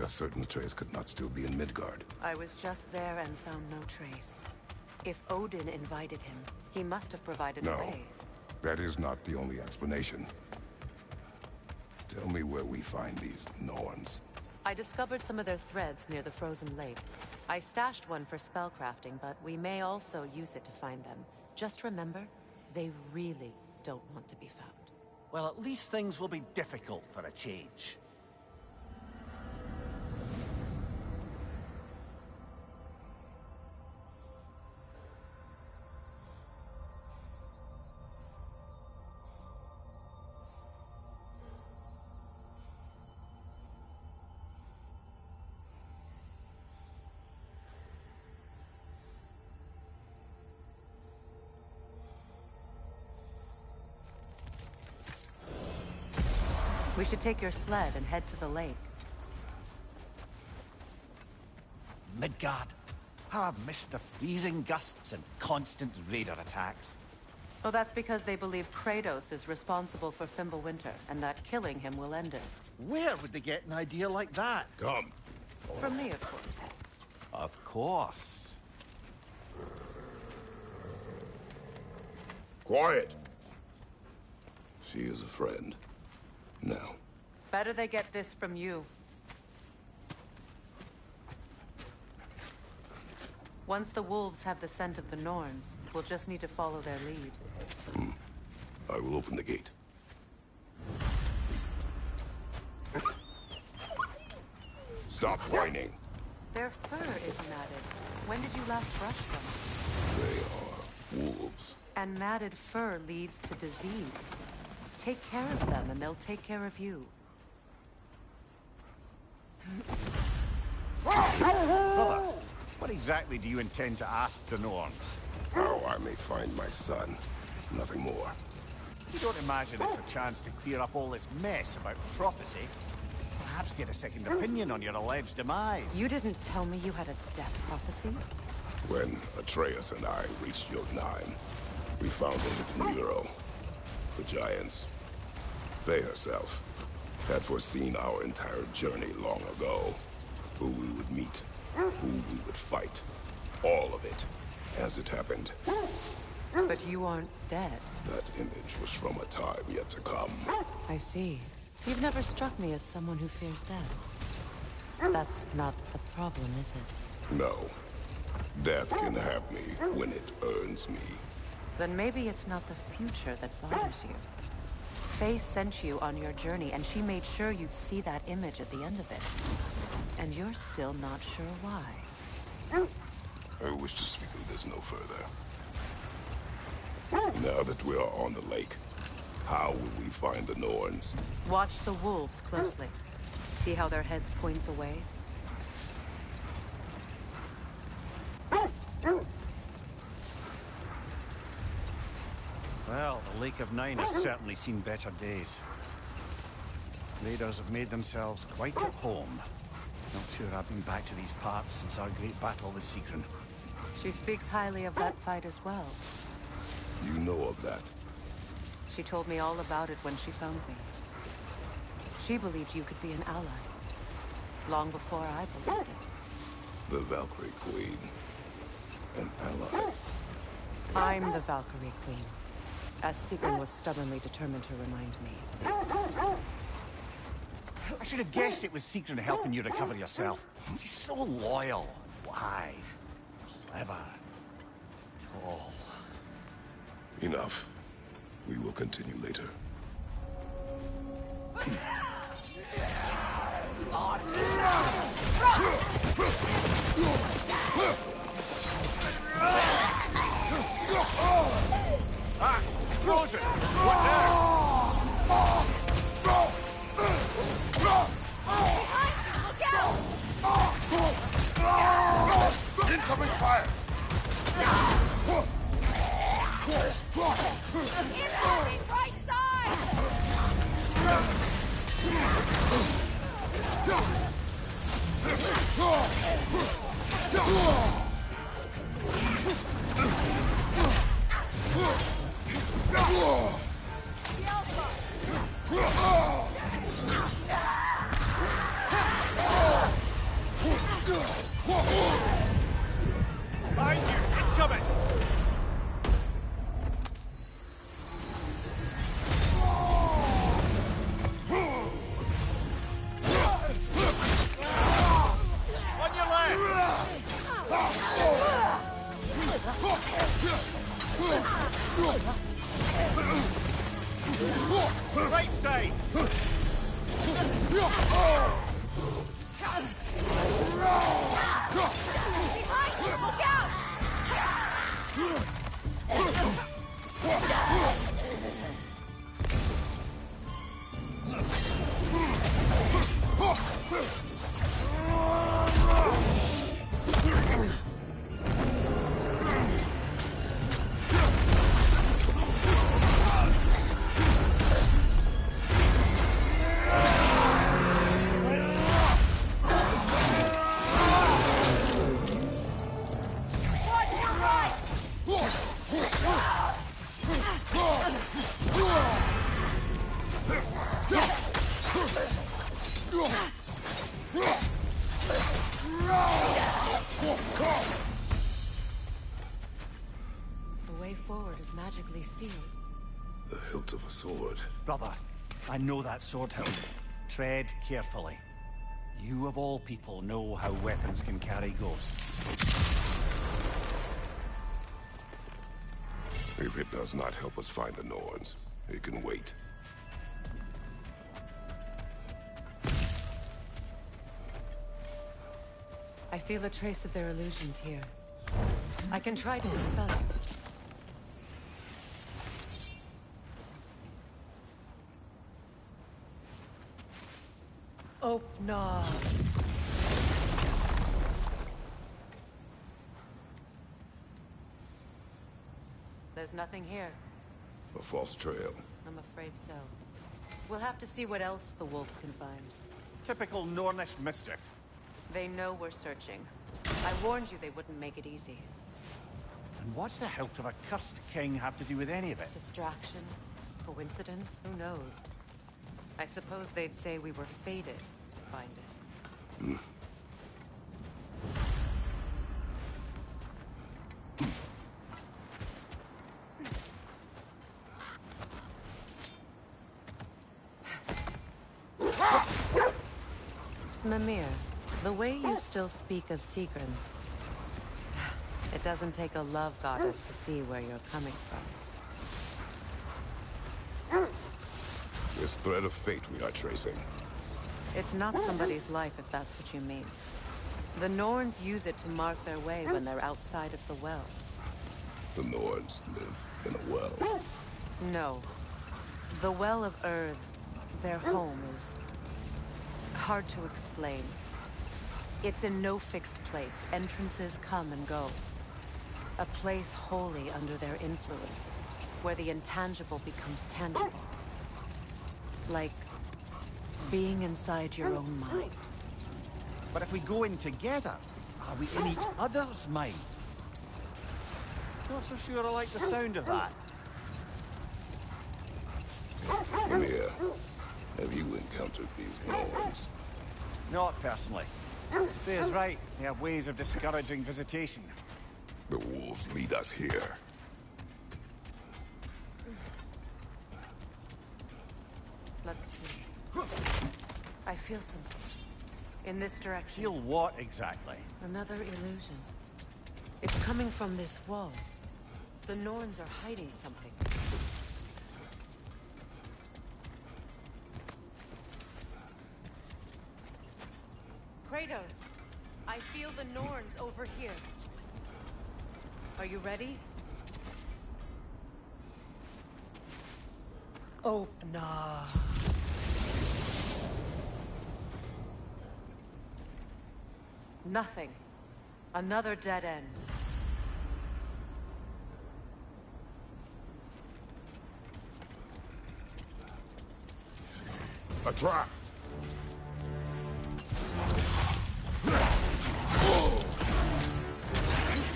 We are certain Atreus could not still be in Midgard. I was just there and found no trace. If Odin invited him, he must have provided a way. That is not the only explanation. Tell me where we find these Norns. I discovered some of their threads near the frozen lake. I stashed one for spellcrafting, but we may also use it to find them. Just remember, they really don't want to be found. Well, at least things will be difficult for a change. We should take your sled and head to the lake. Midgard. How I've missed the freezing gusts and constant raider attacks. Well, that's because they believe Kratos is responsible for Fimbulwinter, and that killing him will end it. Where would they get an idea like that? Come. From me, of course. Of course. Quiet! She is a friend. Now. Better they get this from you. Once the wolves have the scent of the Norns, we'll just need to follow their lead. I will open the gate. Stop whining. Their fur is matted. When did you last brush them? They are wolves. And matted fur leads to disease. Take care of them, and they'll take care of you. Brother, what exactly do you intend to ask the Norns? How I may find my son. Nothing more. You don't imagine it's a chance to clear up all this mess about prophecy? Perhaps get a second opinion on your alleged demise. You didn't tell me you had a death prophecy? When Atreus and I reached Jotunheim, we found Nero. The Giants. Faye herself had foreseen our entire journey long ago. Who we would meet, who we would fight. All of it, as it happened. But you aren't dead. That image was from a time yet to come. I see. You've never struck me as someone who fears death. That's not the problem, is it? No. Death can have me when it earns me. Then maybe it's not the future that bothers you. Faye sent you on your journey, and she made sure you'd see that image at the end of it. And you're still not sure why. I wish to speak of this no further. Now that we are on the lake, how will we find the Norns? Watch the wolves closely. See how their heads point the way? Well, the Lake of Nine has certainly seen better days. Raiders have made themselves quite at home. Not sure I've been back to these parts since our great battle with Sigrun. She speaks highly of that fight as well. You know of that? She told me all about it when she found me. She believed you could be an ally. Long before I believed it. The Valkyrie Queen. An ally. I'm the Valkyrie Queen. As Sigrun was stubbornly determined to remind me. I should have guessed it was Sigrun helping you recover yourself. She's so loyal, wise, clever, tall. Enough. We will continue later. Ah! Frozen! What now? Incoming fire! Incoming right side! The Alpha! forward is magically sealed. The hilt of a sword. Brother, I know that sword hilt. Tread carefully. You of all people know how weapons can carry ghosts. If it does not help us find the Norns, it can wait. I feel a trace of their illusions here. I can try to dispel it. Oh, no. There's nothing here. A false trail. I'm afraid so. We'll have to see what else the wolves can find. Typical Nornish mischief. They know we're searching. I warned you they wouldn't make it easy. And what's the hilt of a cursed king have to do with any of it? Distraction? Coincidence? Who knows? I suppose they'd say we were fated to find it. Mimir, the way you still speak of Sigrun, it doesn't take a love goddess to see where you're coming from. This thread of fate we are tracing. It's not somebody's life, if that's what you mean. The Norns use it to mark their way when they're outside of the well. The Norns live in a well. No. The Well of Earth, their home, is hard to explain. It's in no fixed place. Entrances come and go. A place wholly under their influence, where the intangible becomes tangible. Like being inside your own mind. But if we go in together, are we in each other's mind? Not so sure I like the sound of that. Mimir, have you encountered these Norns? Not personally. Faye's right. They have ways of discouraging visitation. The wolves lead us here. Let's see. I feel something. In this direction. Feel what exactly? Another illusion. It's coming from this wall. The Norns are hiding something. Kratos, I feel the Norns over here. Are you ready? Oh, nah. Nothing. Another dead end. A trap!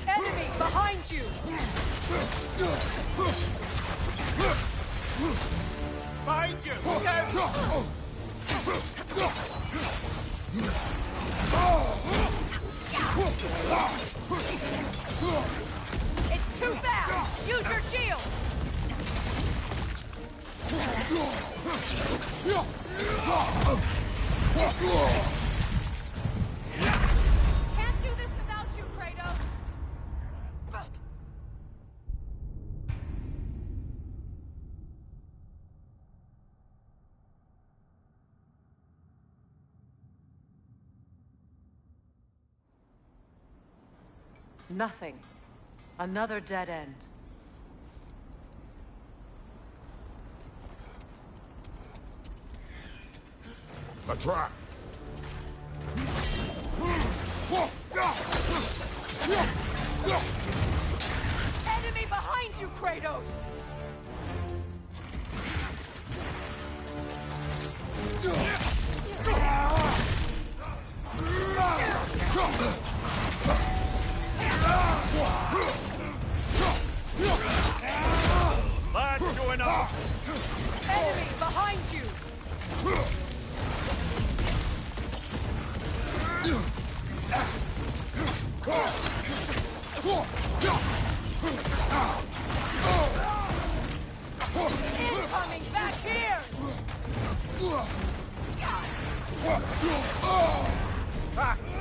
Enemy behind you! Behind you! It's too fast! Use your shield! Can't do this without you, Kratos! Nothing. Another dead end. A trap! Enemy behind you, Kratos! Lads going up! Enemy behind you!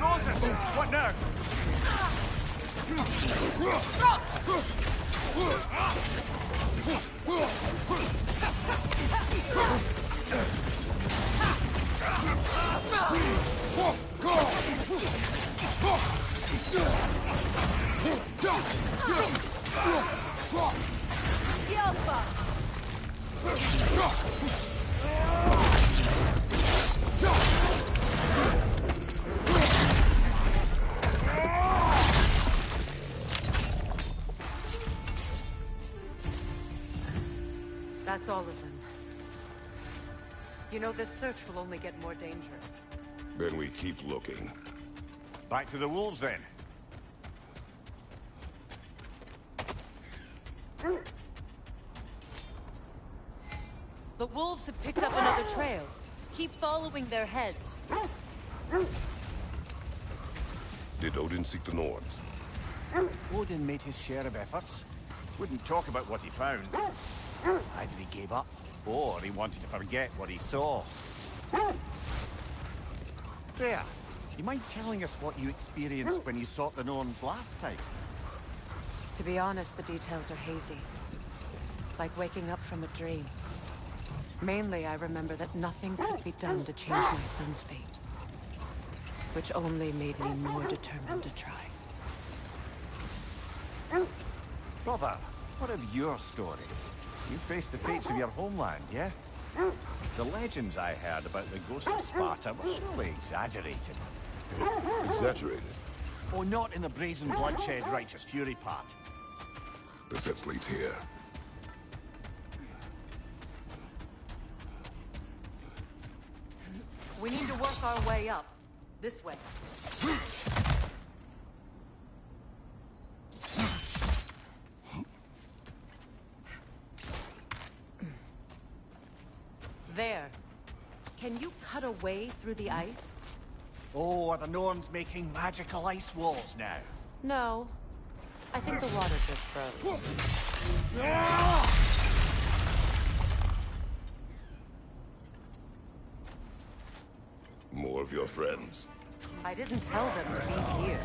frozen! What now? That's all of them. You know, this search will only get more dangerous. Then we keep looking. Back to the wolves, then. The wolves have picked up another trail. Keep following their heads. Did Odin seek the Norns? Odin made his share of efforts. Wouldn't talk about what he found. Either he gave up, or he wanted to forget what he saw. There. You mind telling us what you experienced when you sought the Norns last time? To be honest, the details are hazy. Like waking up from a dream. Mainly, I remember that nothing could be done to change my son's fate. Which only made me more determined to try. Brother, what of your story? You faced the fates of your homeland, yeah? The legends I heard about the ghost of Sparta were surely exaggerated. Exaggerated? Oh, not in the brazen bloodshed righteous fury part. The steps leads here. We need to work our way up. This way. There. Can you cut a way through the ice? Oh, are the Norns making magical ice walls now? No. I think the water just froze. More of your friends. I didn't tell them to be here.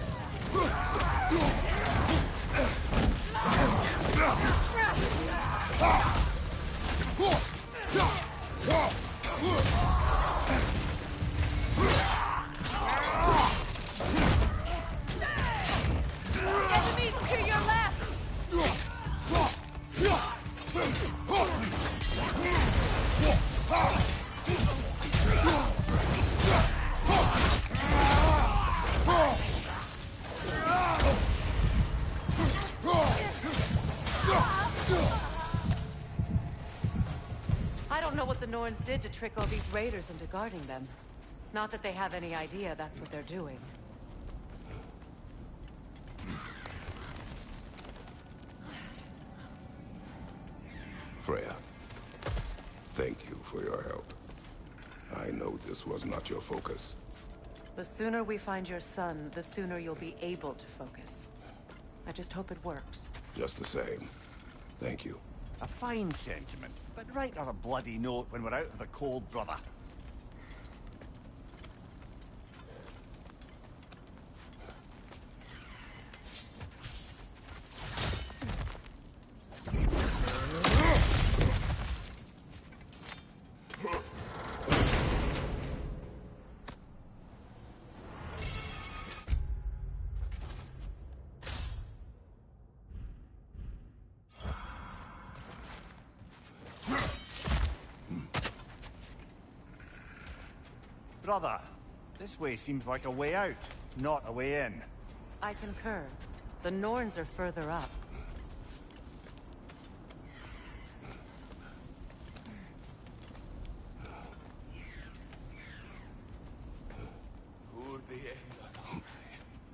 Enemies to your left! I don't know what the Norns did to trick all these raiders into guarding them. Not that they have any idea that's what they're doing. Freya, thank you for your help. I know this was not your focus. The sooner we find your son, the sooner you'll be able to focus. I just hope it works. Just the same. Thank you. A fine sentiment, but write her a bloody note when we're out of the cold, brother. Brother, this way seems like a way out, not a way in. I concur. The Norns are further up.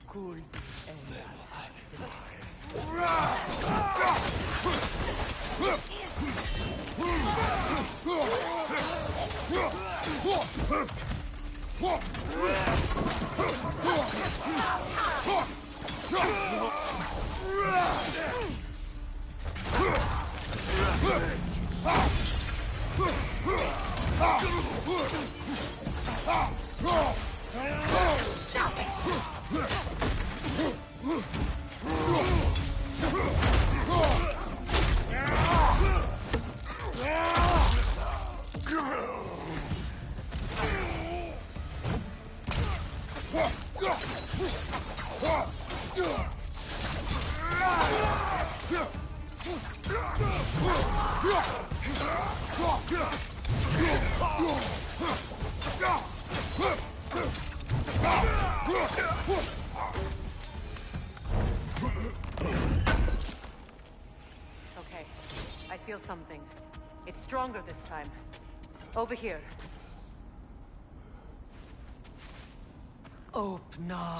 Cool. Stop it! Okay, I feel something. It's stronger this time. Over here. Opna.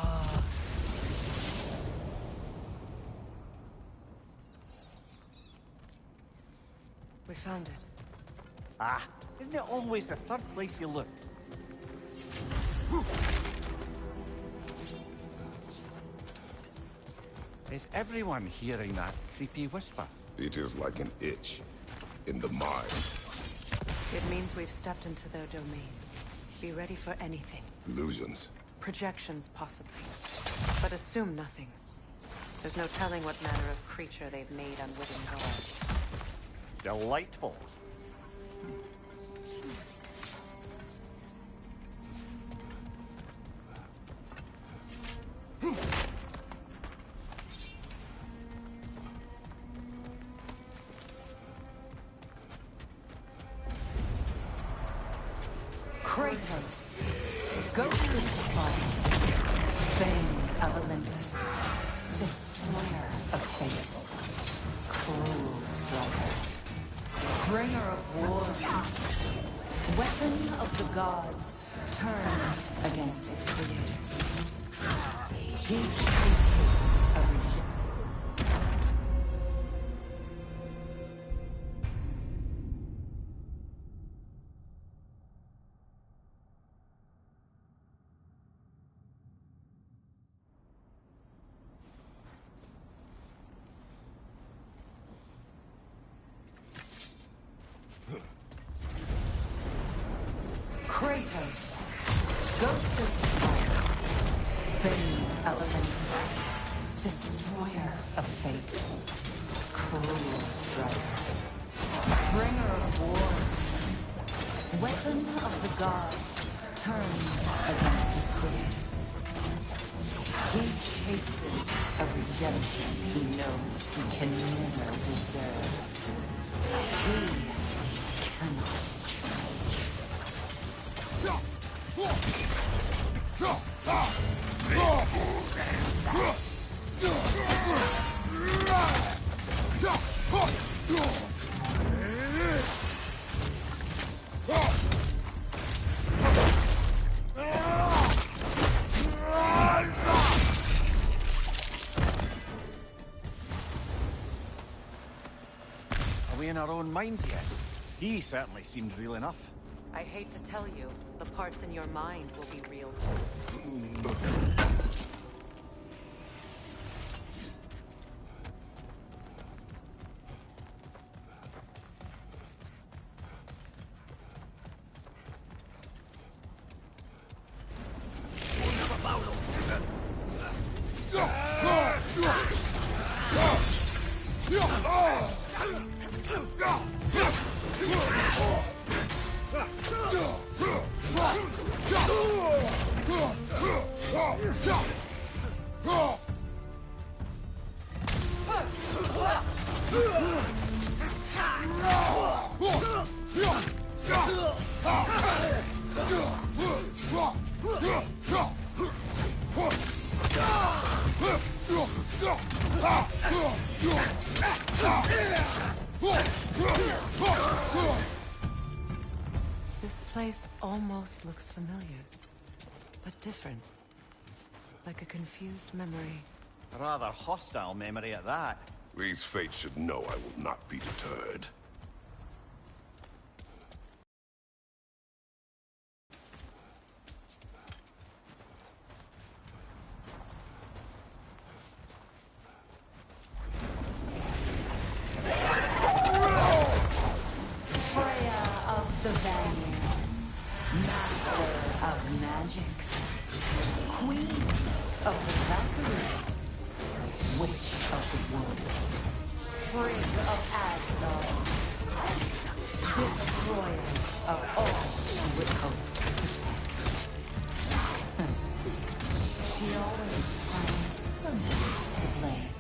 We found it. Ah, isn't it always the third place you look? Is everyone hearing that creepy whisper? It is like an itch in the mind. It means we've stepped into their domain. Be ready for anything. Illusions. Projections, possibly. But assume nothing. There's no telling what manner of creature they've made unwitting guards. Delightful. Kratos, ghost of fire, bane of Olympus, destroyer of fate, cruel striker, bringer of war, weapon of the gods, turned against his creators. He chases a redemption. Kratos, ghost of fire, bane of Olympus, destroyer of fate, cruel striker, bringer of war, weapon of the gods, turned against his creators. He chases a redemption he knows he can never deserve. He cannot change. Are we in our own minds yet? He certainly seemed real enough. I hate to tell you, the parts in your mind will be real too. This place almost looks familiar, but different. Like a confused memory. A rather hostile memory at that. These fates should know I will not be deterred. Freya of the Vanir, master of magics, queen of the Valkyries, witch of the woods, frigg of Asgard, destroyer of all she would hope to protect. She always finds someone to blame.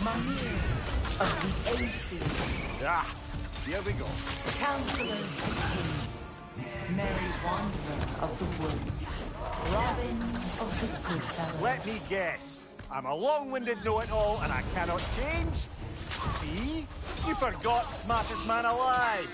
Mimir of the AC. Ah, here we go. Counselor of Kings. Merry Wanderer of the Woods. Robin of the Goodfellows. Let me guess. I'm a long-winded know-it-all and I cannot change? See? You forgot smartest man alive.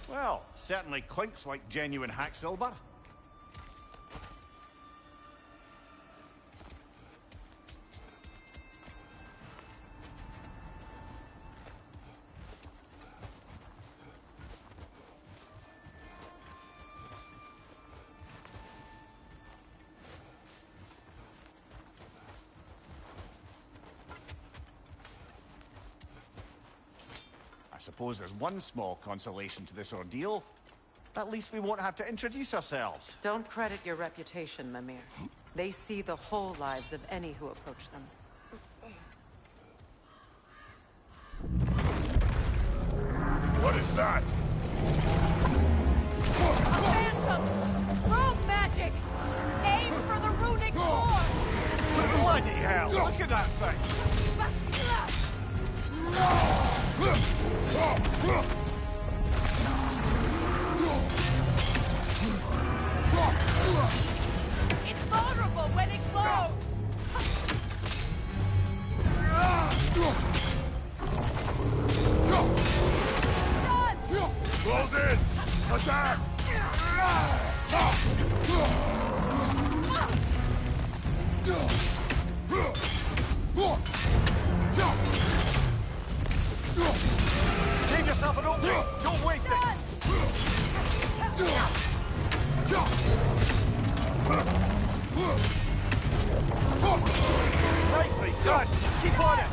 Well, certainly clinks like genuine hack silver. I suppose there's one small consolation to this ordeal. At least we won't have to introduce ourselves. Don't credit your reputation, Mimir. They see the whole lives of any who approach them. What is that? A phantom! Rogue magic! Aim for the runic core! Bloody hell! Look at that thing! It's vulnerable when it glows! Close in! Attack! Save yourself an opening! Don't waste it! Nicely done! Keep on it!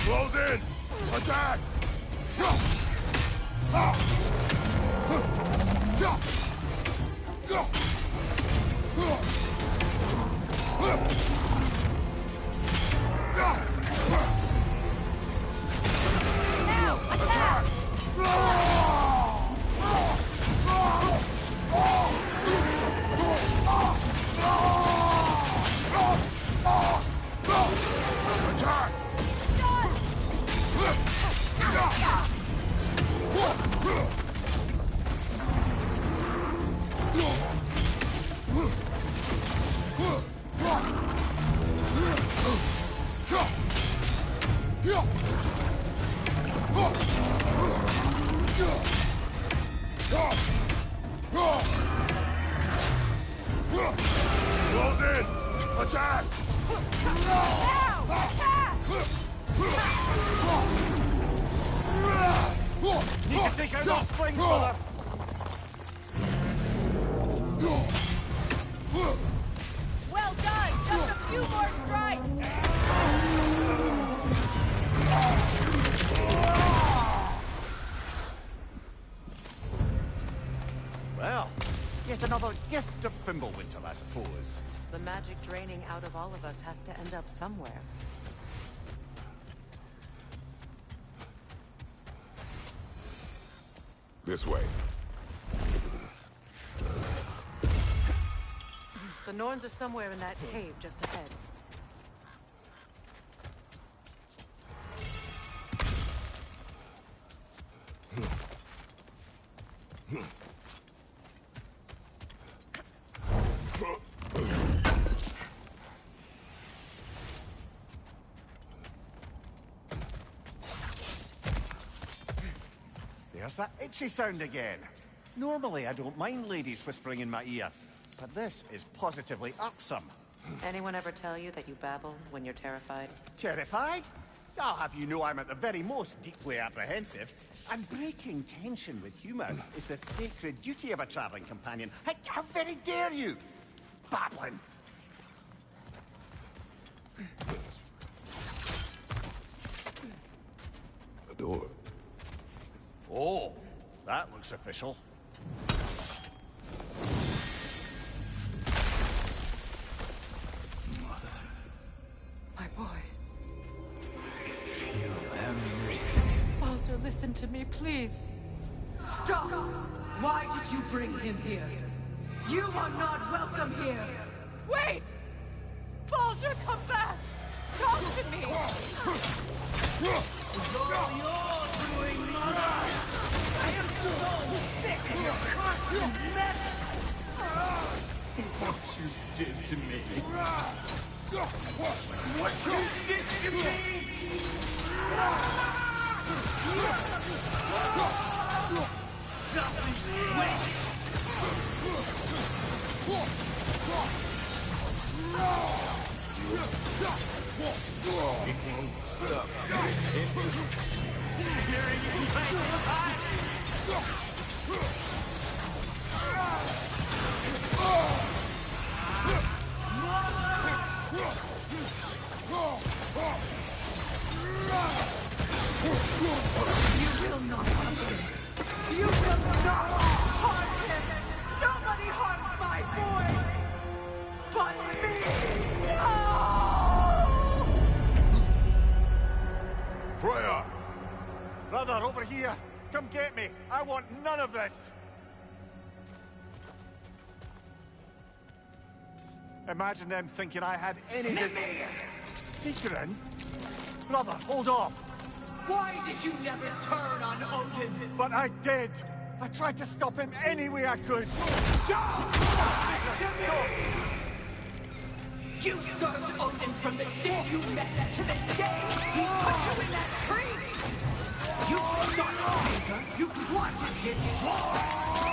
Close in! Attack! Close in! Attack! Need to take out those flings, brother! Well, yet another gift of Fimbulwinter, I suppose. The magic draining out of all of us has to end up somewhere. This way. The Norns are somewhere in that cave just ahead. There's that itchy sound again. Normally, I don't mind ladies whispering in my ear, but this is positively irksome. Anyone ever tell you that you babble when you're terrified? Terrified? I'll have you know I'm at the very most deeply apprehensive. And breaking tension with humor is the sacred duty of a traveling companion. How very dare you! Babbling! A door. Oh, that looks official. My boy. Feel everything. Baldur, listen to me, please. Stop! Why did you bring him here? You are not welcome here! Wait! Baldur, come back! Talk to me! It's all you're doing, Mother! I am so sick of your constant mess! What you did to me! What you did to me! Selfish witch! It won't stop. Hearing you like You will not touch him! You will not harm him! Nobody harms my boy! But me! Oh! Freya! Brother, over here! Come get me! I want none of this! Imagine them thinking I had any... Secret? Brother, hold off! Why did you never turn on Odin? But I did! I tried to stop him any way I could! You served Odin from the day you met to the day he put you in that tree! You sought anger, you wanted his war!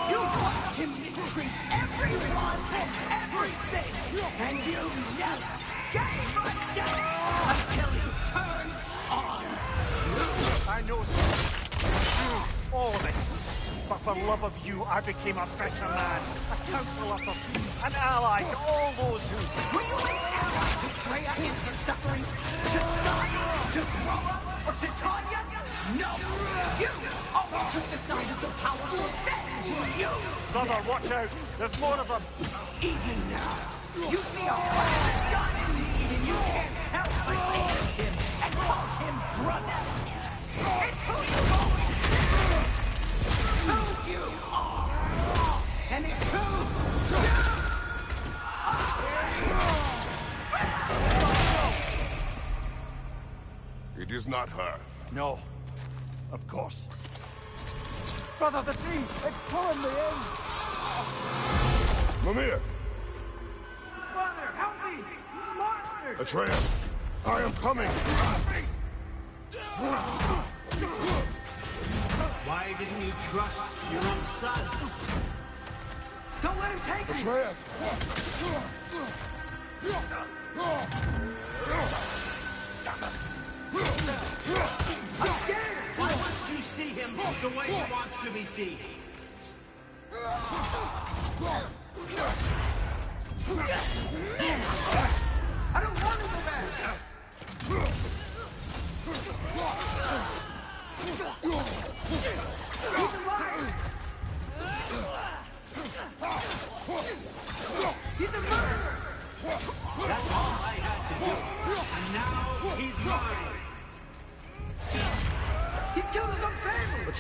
You watched him mistreat everyone and everything! And you never gave a damn until you turned on! I know all of it. But for love of you, I became a better man, a counselor for peace, an ally to all those who... Were you an ally to Freya in her suffering? To Skadi? To Groa? Or to Tanya? No! You always took the side of the powerful, then you used Brother, watch out! There's more of them! Even now, you see a violent god in need and you can't help but hate him and call him brother. It's who you've always been. Who you are. And it's who you are. It is not her. No. Of course. Brother, the tree! It's pulling me in! Mimir! Brother, help me! Monster! Atreus! I am coming! Why didn't you trust your own son? Don't let him take me! Atreus! I'm scared! Why must you see him the way he wants to be seen? I don't want to go back! He's alive!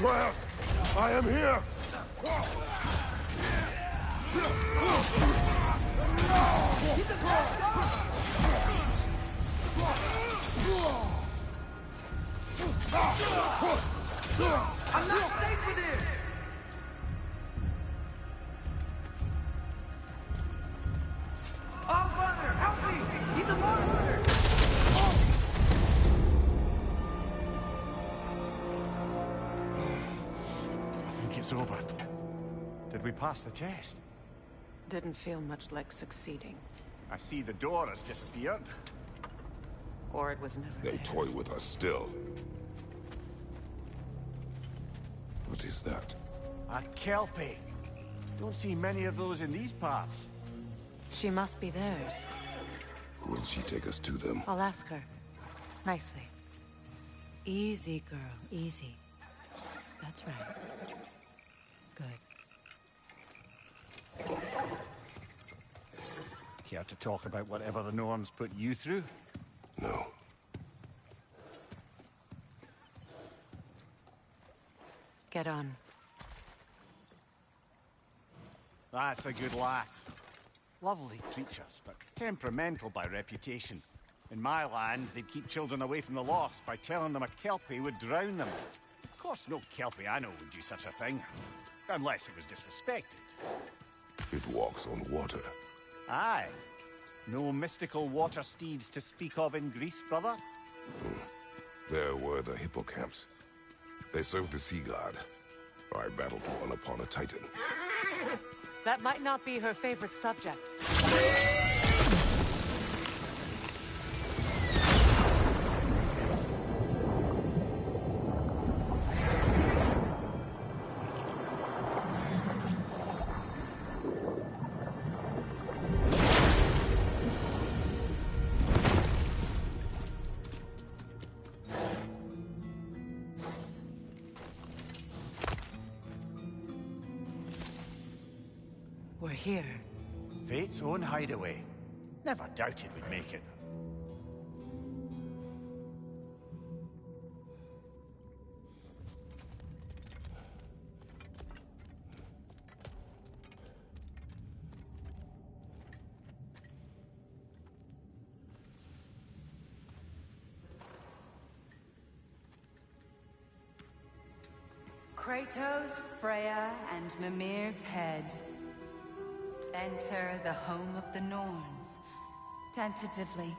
Atreus! I am here! I'm not safe with him! Oh, brother, help me! He's a monster! I think it's over. Did we pass the test? Didn't feel much like succeeding. I see the door has disappeared. Or it was never They there. toy with us still. What is that? A Kelpie. Don't see many of those in these parts. She must be theirs. Will she take us to them? I'll ask her. Nicely. Easy, girl. Easy. That's right. Good. Care to talk about whatever the Norns put you through? No. Get on. That's a good lass. Lovely creatures, but temperamental by reputation. In my land, they'd keep children away from the lost by telling them a Kelpie would drown them. Of course, no Kelpie I know would do such a thing. Unless it was disrespected. It walks on water. Aye. No mystical water steeds to speak of in Greece, brother? There were the hippocamps. They served the sea god. I battled one upon a titan. That might not be her favorite subject. We're here. Fate's own hideaway. Never doubted we'd make it. Kratos, Freya, and Mimir's head. Enter the home of the Norns, tentatively.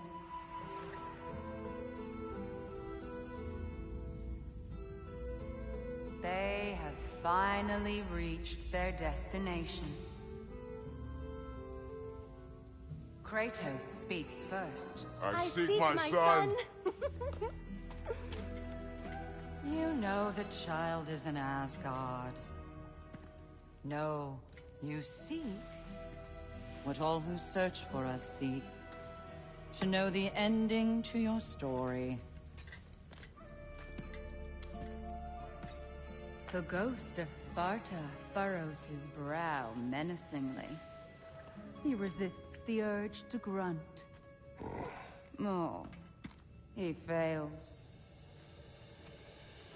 They have finally reached their destination. Kratos speaks first. I seek my son. You know the child is in Asgard. No, you seek what all who search for us seek. To know the ending to your story. The ghost of Sparta furrows his brow menacingly. He resists the urge to grunt. Oh, he fails.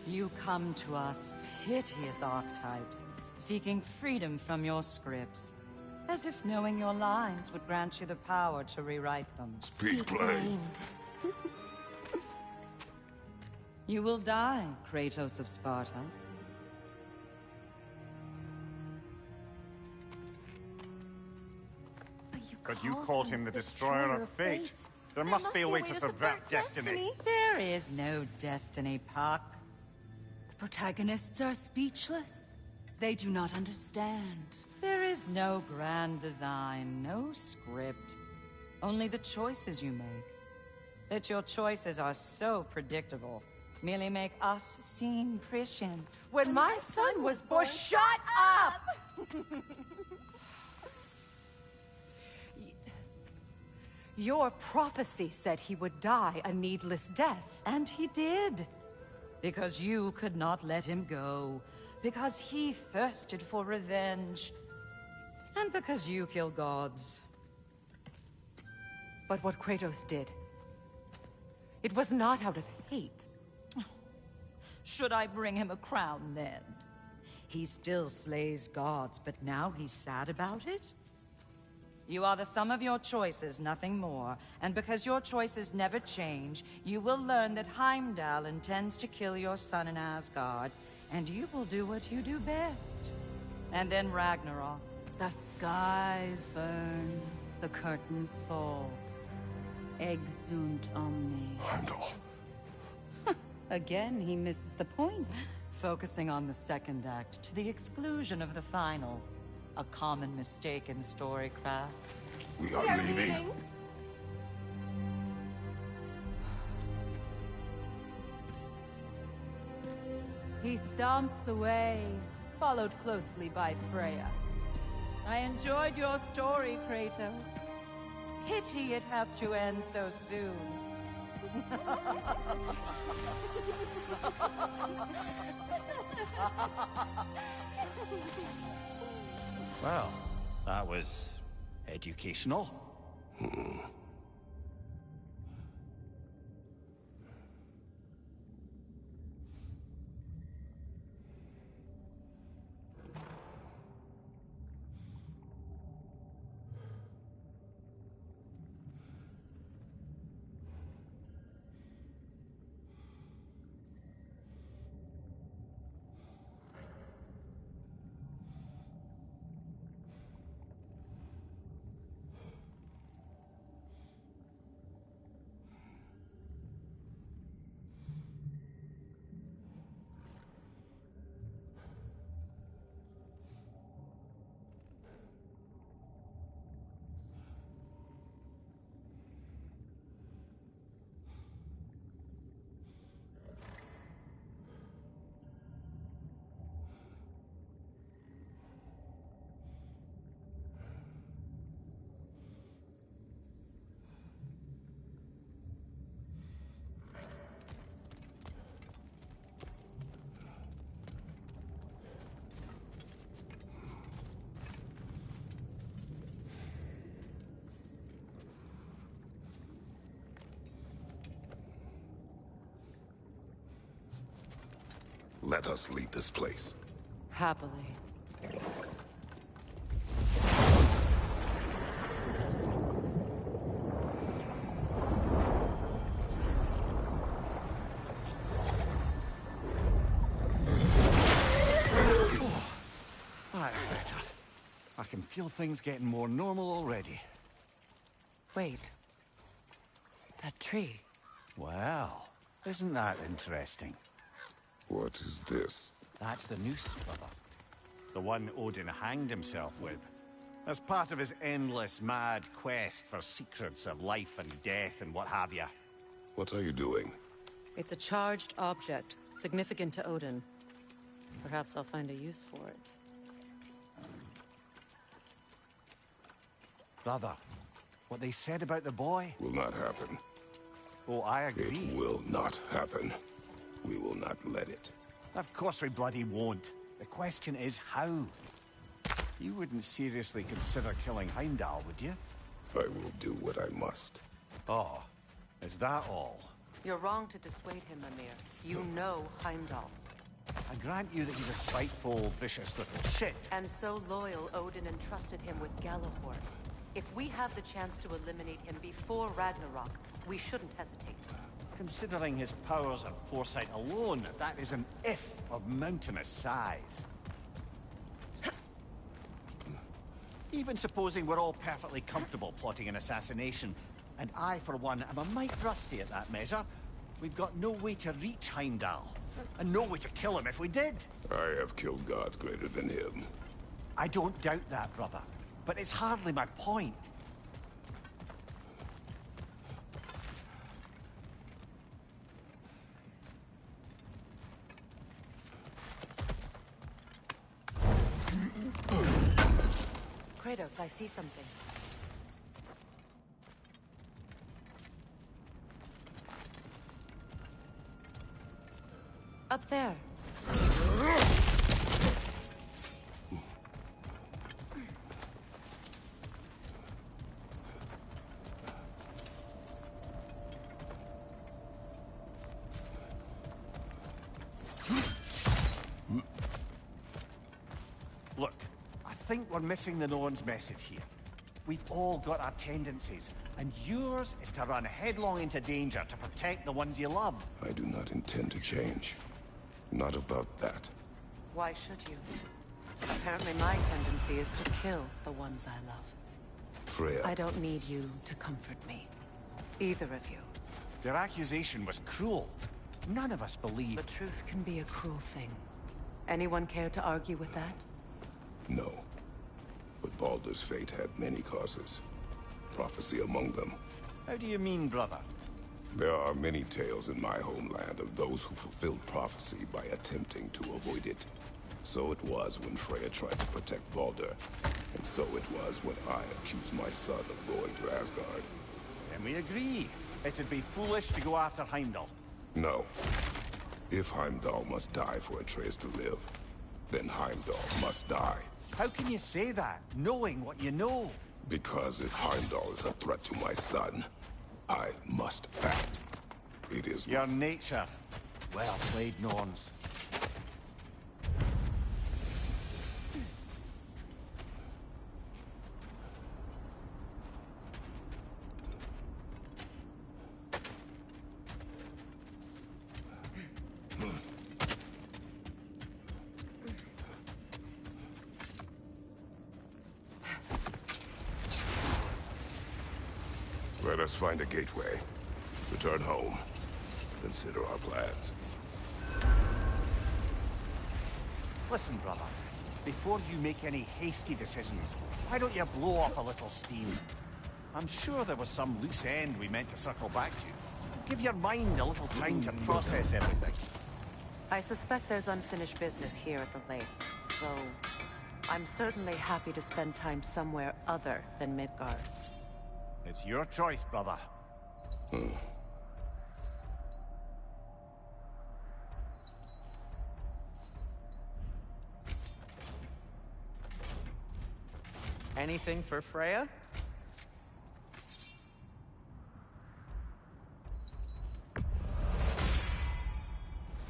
You come to us, piteous archetypes, seeking freedom from your scripts. As if knowing your lines would grant you the power to rewrite them. Speak plain. You will die, Kratos of Sparta. But you called him the destroyer of fate. There must be a way to subvert destiny. There is no destiny, Puck. The protagonists are speechless. They do not understand. There is no grand design, no script. Only the choices you make. That your choices are so predictable, merely make us seem prescient. When my son was born, shut up! Your prophecy said he would die a needless death. And he did. Because you could not let him go. Because he thirsted for revenge. And because you kill gods. But what Kratos did, it was not out of hate. Should I bring him a crown then? He still slays gods, but now he's sad about it? You are the sum of your choices, nothing more. And because your choices never change, you will learn that Heimdall intends to kill your son in Asgard, and you will do what you do best. And then Ragnarok. The skies burn, the curtains fall. Exunt omnes. Heimdall. Again, he misses the point. Focusing on the second act to the exclusion of the final. A common mistake in storycraft. We are leaving. He stomps away, followed closely by Freya. I enjoyed your story, Kratos. Pity it has to end so soon. Well, that was educational. Let us leave this place. Happily. That's better. I can feel things getting more normal already. Wait. That tree. Well, isn't that interesting? What is this? That's the noose, brother. The one Odin hanged himself with. As part of his endless, mad quest for secrets of life and death and what have you. What are you doing? It's a charged object, significant to Odin. Perhaps I'll find a use for it. Brother, what they said about the boy? Will not happen. Oh, I agree. It will not happen. We will not let it. Of course we bloody won't. The question is how. You wouldn't seriously consider killing Heimdall, would you? I will do what I must. Oh, is that all? You're wrong to dissuade him, Amir. You know Heimdall. I grant you that he's a spiteful, vicious little shit. And so loyal, Odin entrusted him with Gjallarhorn. If we have the chance to eliminate him before Ragnarok, we shouldn't hesitate. Considering his powers of foresight alone, that is an if of mountainous size. Even supposing we're all perfectly comfortable plotting an assassination, and I, for one, am a mite rusty at that measure, we've got no way to reach Heimdall, and no way to kill him if we did. I have killed gods greater than him. I don't doubt that, brother, but it's hardly my point. Kratos, I see something. Up there. think we're missing the Norn's message here. We've all got our tendencies, and yours is to run headlong into danger to protect the ones you love. I do not intend to change. Not about that. Why should you? Apparently my tendency is to kill the ones I love. Freya. I don't need you to comfort me. Either of you. Their accusation was cruel. None of us believe. The truth can be a cruel thing. Anyone care to argue with that? No. But Baldur's fate had many causes. Prophecy among them. How do you mean, brother? There are many tales in my homeland of those who fulfilled prophecy by attempting to avoid it. So it was when Freya tried to protect Baldur, and so it was when I accused my son of going to Asgard. And we agree. It'd be foolish to go after Heimdall. No. If Heimdall must die for Atreus to live, then Heimdall must die. How can you say that, knowing what you know? Because if Heimdall is a threat to my son, I must act. It is Your nature. Well played, Norns. Let us find a gateway. Return home. Consider our plans. Listen, brother. Before you make any hasty decisions, why don't you blow off a little steam? I'm sure there was some loose end we meant to circle back to. Give your mind a little time to process everything. I suspect there's unfinished business here at the lake, though I'm certainly happy to spend time somewhere other than Midgard. It's your choice, brother. Anything for Freya?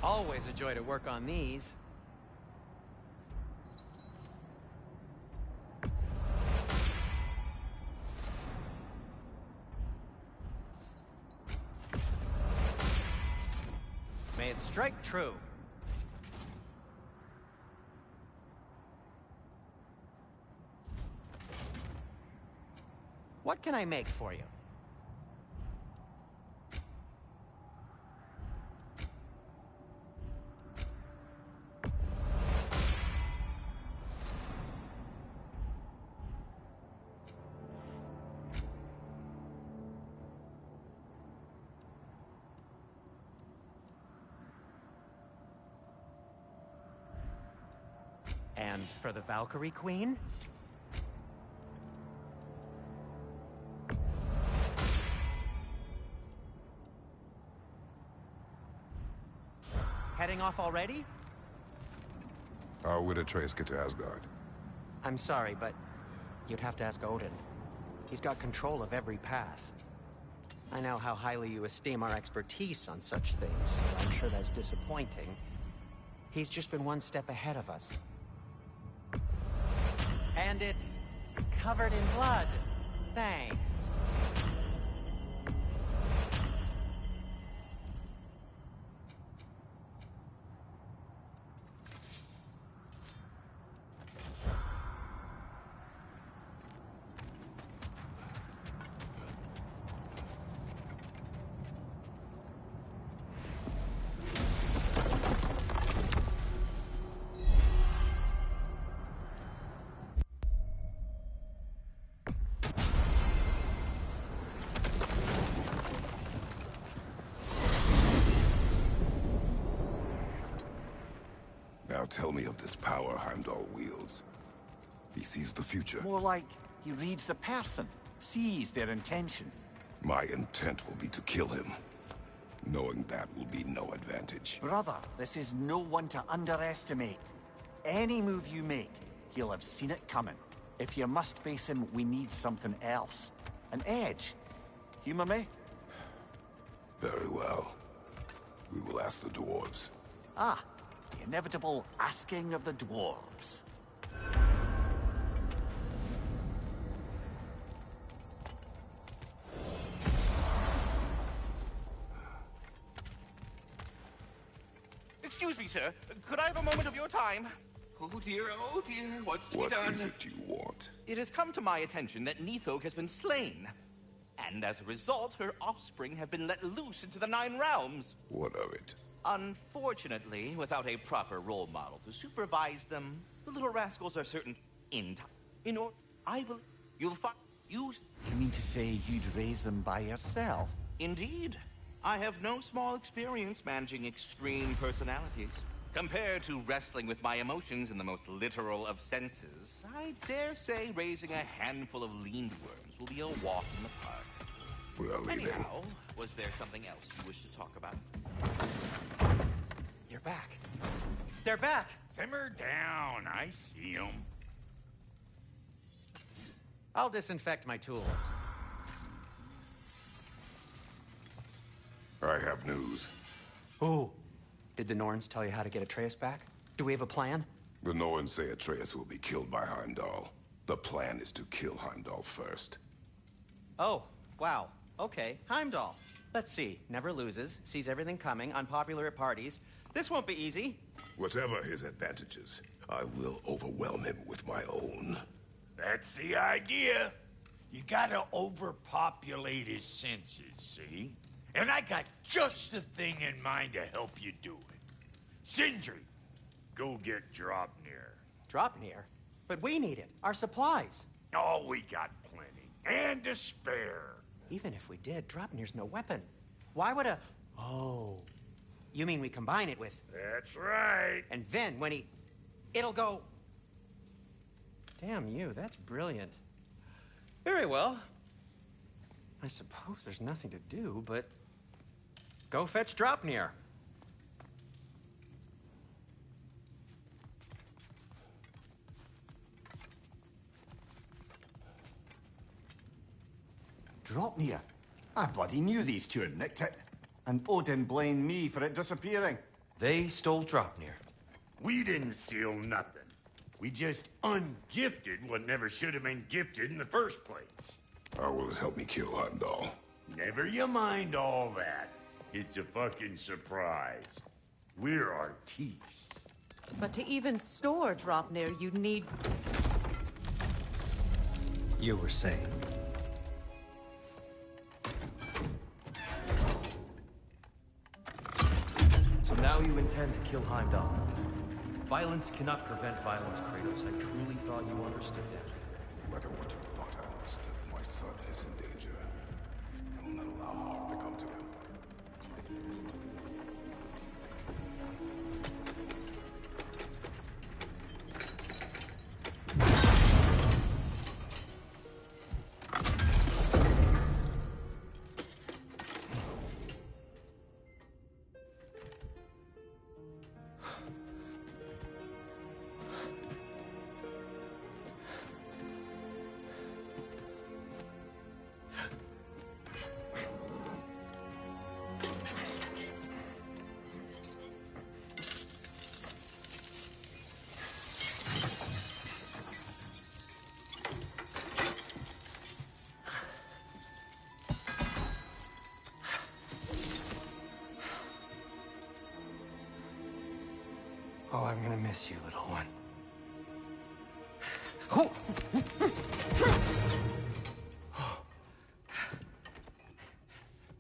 Always a joy to work on these. May it strike true. What can I make for you? And for the Valkyrie Queen? Heading off already? How would Atreus get to Asgard? I'm sorry, but you'd have to ask Odin. He's got control of every path. I know how highly you esteem our expertise on such things, so I'm sure that's disappointing. He's just been one step ahead of us. And it's covered in blood. Thanks. Now tell me of this power Heimdall wields. He sees the future. More like he reads the person, sees their intention. My intent will be to kill him. Knowing that will be no advantage. Brother, this is no one to underestimate. Any move you make, he'll have seen it coming. If you must face him, we need something else. An edge. Humor me? Very well. We will ask the dwarves. Ah, the inevitable asking of the dwarves. Excuse me, sir. Could I have a moment of your time? Oh dear, what's to be done? What is it you want? It has come to my attention that Nithog has been slain. And as a result, her offspring have been let loose into the Nine Realms. What of it? Unfortunately, without a proper role model to supervise them, the little rascals are certain in time. In order, you'll find, You mean to say you'd raise them by yourself? Indeed. I have no small experience managing extreme personalities. Compared to wrestling with my emotions in the most literal of senses, I dare say raising a handful of lean worms will be a walk in the park. We're leaving. Anyhow, was there something else you wish to talk about? You're back. They're back. Simmer down. I see them. I'll disinfect my tools. I have news. Oh, did the Norns tell you how to get Atreus back? Do we have a plan? The Norns say Atreus will be killed by Heimdall. The plan is to kill Heimdall first. Oh, wow. Okay, Heimdall. Let's see. Never loses, sees everything coming, unpopular at parties. This won't be easy. Whatever his advantages, I will overwhelm him with my own. That's the idea. You gotta overpopulate his senses, see? And I got just the thing in mind to help you do it. Sindri, go get Draupnir. Draupnir? But we need it. Our supplies. Oh, we got plenty. And to spare. Even if we did, Draupnir's no weapon. Why would a... Oh. You mean we combine it with... That's right. And then when he... It'll go... Damn you, that's brilliant. Very well. I suppose there's nothing to do, but... Go fetch Draupnir. Draupnir? I bloody knew these two had nicked it. And Odin blamed me for it disappearing. They stole Draupnir. We didn't steal nothing. We just ungifted what never should have been gifted in the first place. How will it help me kill Heimdall? Never you mind all that. It's a fucking surprise. We're artistes. But to even store Draupnir, you'd need... You were saying? So now you intend to kill Heimdall. Violence cannot prevent violence, Kratos. I truly thought you understood that. No matter what you thought I understood, my son is in danger. I will not allow harm to come to him. Oh, I'm gonna miss you, little one. Oh.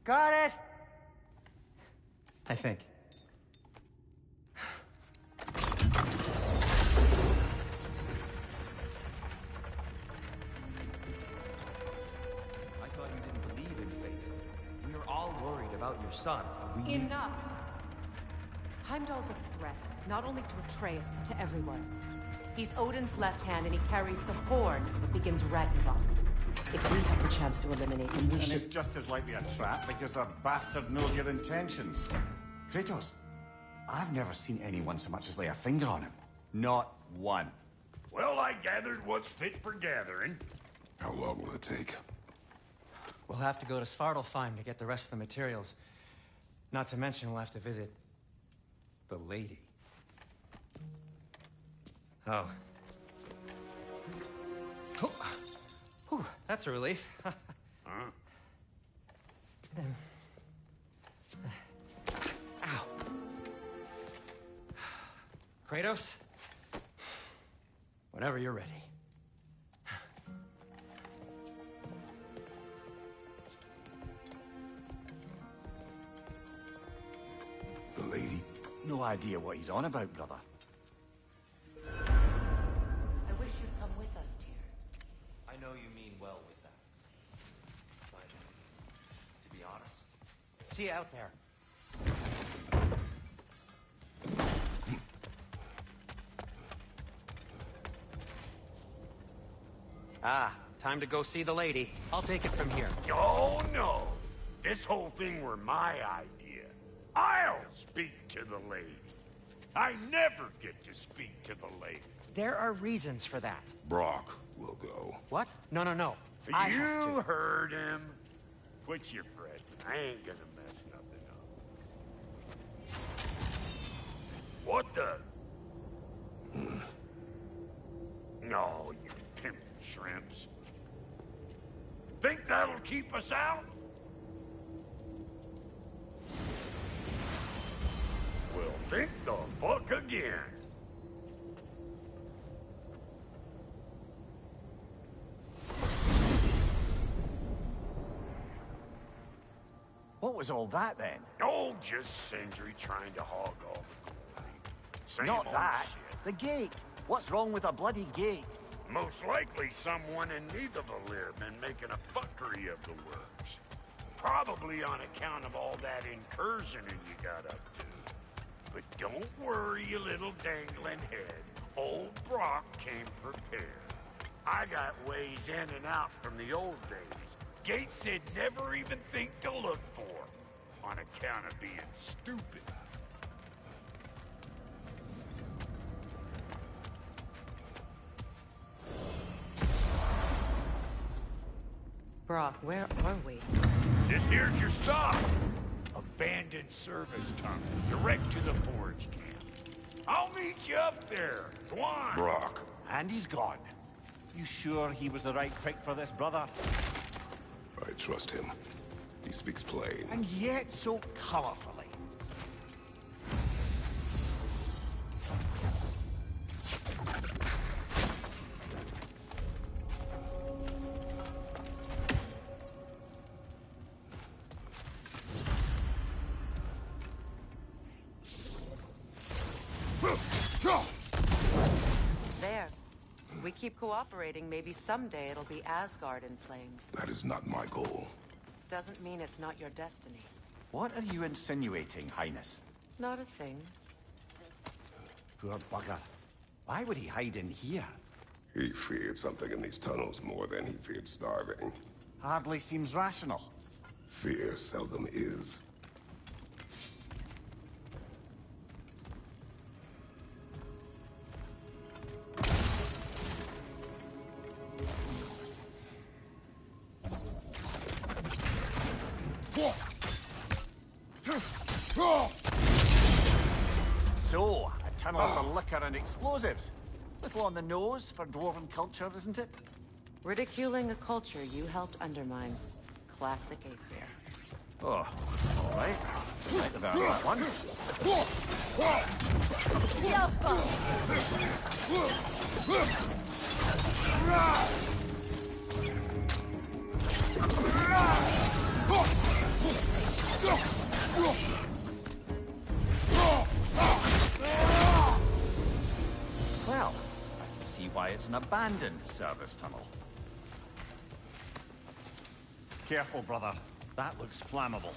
Got it! I think. I thought you didn't believe in fate. We are all worried about your son. Enough! Heimdall's a threat, not only to Atreus, but to everyone. He's Odin's left hand, and he carries the horn that begins Ragnarok. If we have the chance to eliminate him, we And should... it's just as likely a trap because the bastard knows your intentions. Kratos, I've never seen anyone so much as lay a finger on him. Not one. Well, I gathered what's fit for gathering. How long will it take? We'll have to go to Svartalfheim to get the rest of the materials. Not to mention we'll have to visit... the lady. Oh. Whew, that's a relief. Huh? Ow. Kratos? Whenever you're ready. The lady? No idea what he's on about, brother. I wish you'd come with us, Tyr. I know you mean well with that. But, to be honest... See you out there. Ah, time to go see the lady. I'll take it from here. Oh, no. This whole thing were my idea. I'll speak to the lady. I never get to speak to the lady. There are reasons for that. Brock will go. What? No, no, no. I have You to. heard him. Quit your fretting. I ain't gonna mess nothing up. What the? No, you pimp shrimps. Think that'll keep us out? Well, think the fuck again. What was all that, then? Oh, just Sindri trying to hog all the glory. Same Not old that. shit. The gate. What's wrong with a bloody gate? Most likely someone in Nidavellir been making a fuckery of the works. Probably on account of all that incursioning you got up to. But don't worry, you little dangling head. Old Brock came prepared. I got ways in and out from the old days. Gates said never even think to look for, on account of being stupid. Brock, where are we? This here's your stop. Abandoned service tunnel, direct to the forge camp. I'll meet you up there. Go on. Brock. And he's gone. You sure he was the right pick for this, brother? I trust him. He speaks plain. And yet so colorfully. There. We keep cooperating, maybe someday it'll be Asgard in flames. That is not my goal. Doesn't mean it's not your destiny. What are you insinuating, Highness? Not a thing. Poor bugger. Why would he hide in here? He feared something in these tunnels more than he feared starving. Hardly seems rational. Fear seldom is. So, a tunnel for liquor and explosives. Little on the nose for dwarven culture, isn't it? Ridiculing a culture you helped undermine. Classic Aesir. Oh, all right. Might have earned that one. Well, I can see why it's an abandoned service tunnel. Careful, brother. That looks flammable.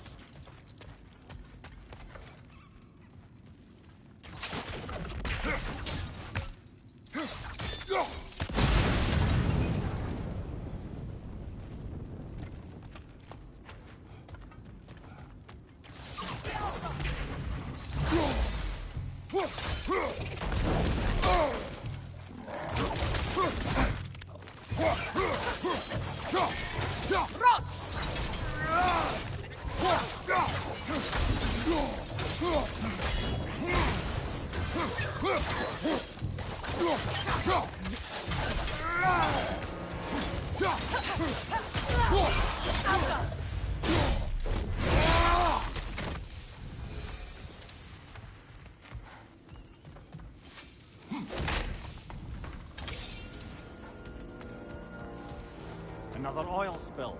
Another oil spill.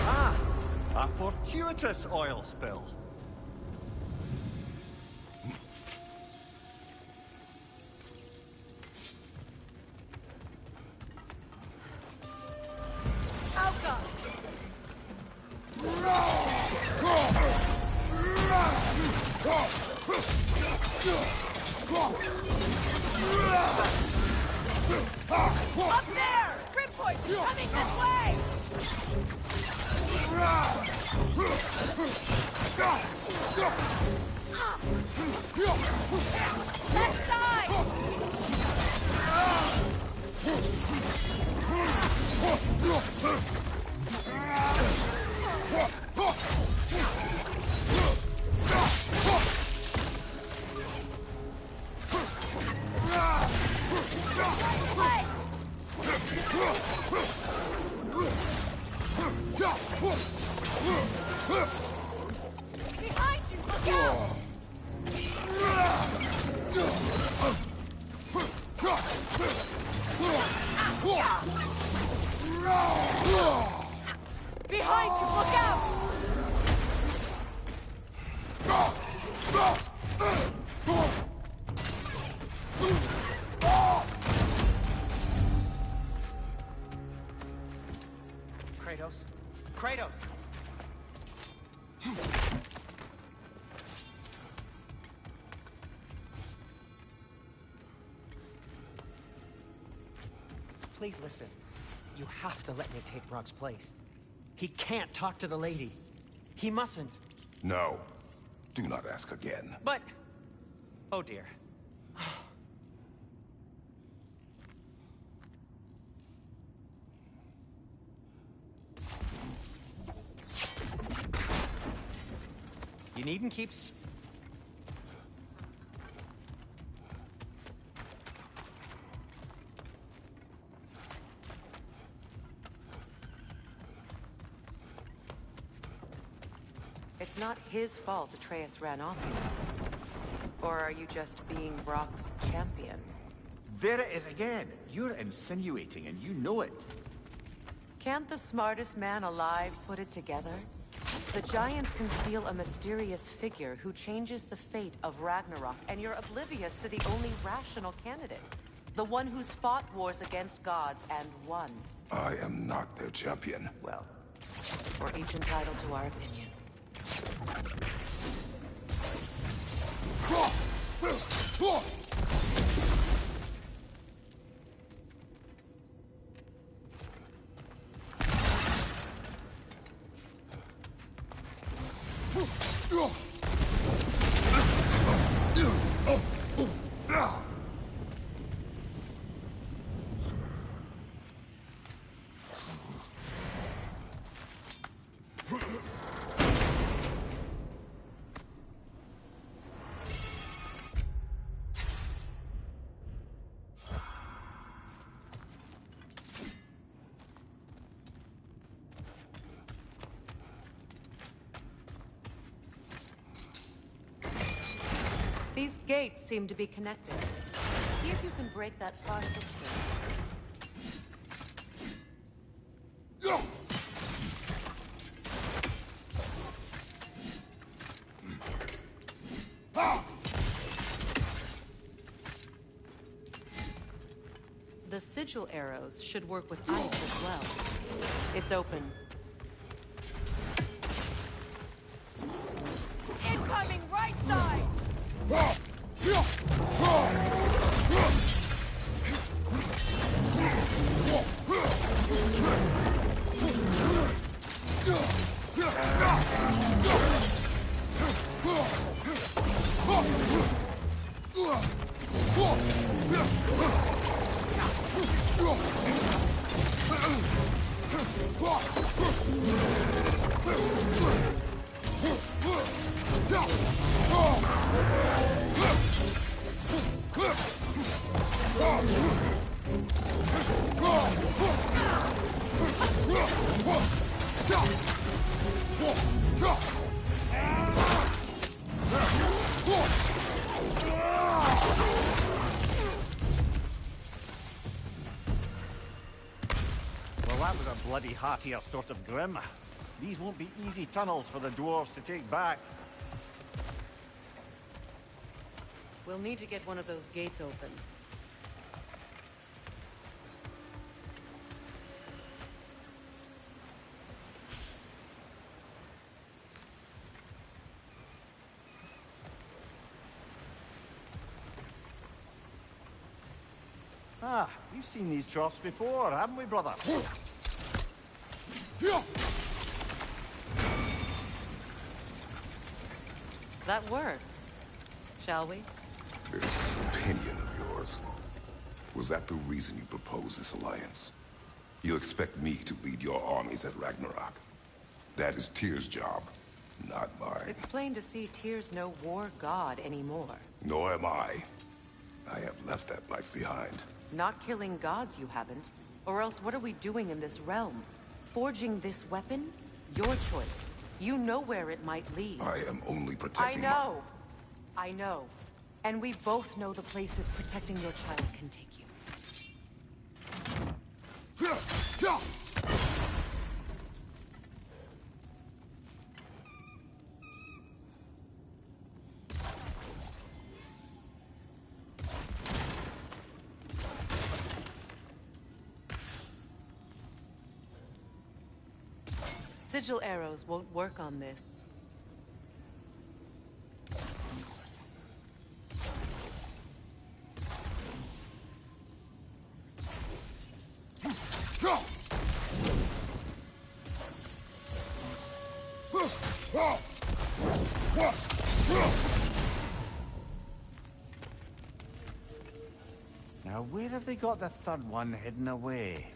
Ah! A fortuitous oil spill. Up there! Grimpoint's coming this way! That side! Behind you! Look out! Behind you! Look out! Kratos? Kratos! Please listen. You have to let me take Brock's place. He can't talk to the lady. He mustn't. No. Do not ask again. But... Oh dear. You needn't keep... It's not his fault Atreus ran off you. Or are you just being Brock's champion? There it is again. You're insinuating, and you know it. Can't the smartest man alive put it together? The Giants conceal a mysterious figure who changes the fate of Ragnarok, and you're oblivious to the only rational candidate. The one who's fought wars against gods and won. I am not their champion. Well, we're each entitled to our opinion. These gates seem to be connected. See if you can break that far system. The sigil arrows should work with ice as well. It's open. Incoming right side! that was a bloody heartier sort of grim. These won't be easy tunnels for the dwarves to take back. We'll need to get one of those gates open. Ah, we've seen these troughs before, haven't we, brother? That worked. Shall we? This opinion of yours, was that the reason you proposed this alliance? You expect me to lead your armies at Ragnarok? That is Tyr's job, not mine. It's plain to see Tyr's no war god anymore. Nor am I. I have left that life behind. Not killing gods, you haven't. Or else what are we doing in this realm? Forging this weapon? Your choice. You know where it might lead. I am only protecting I know. And we both know the places protecting your child can take you. Sigil arrows won't work on this. Now, where have they got the third one hidden away?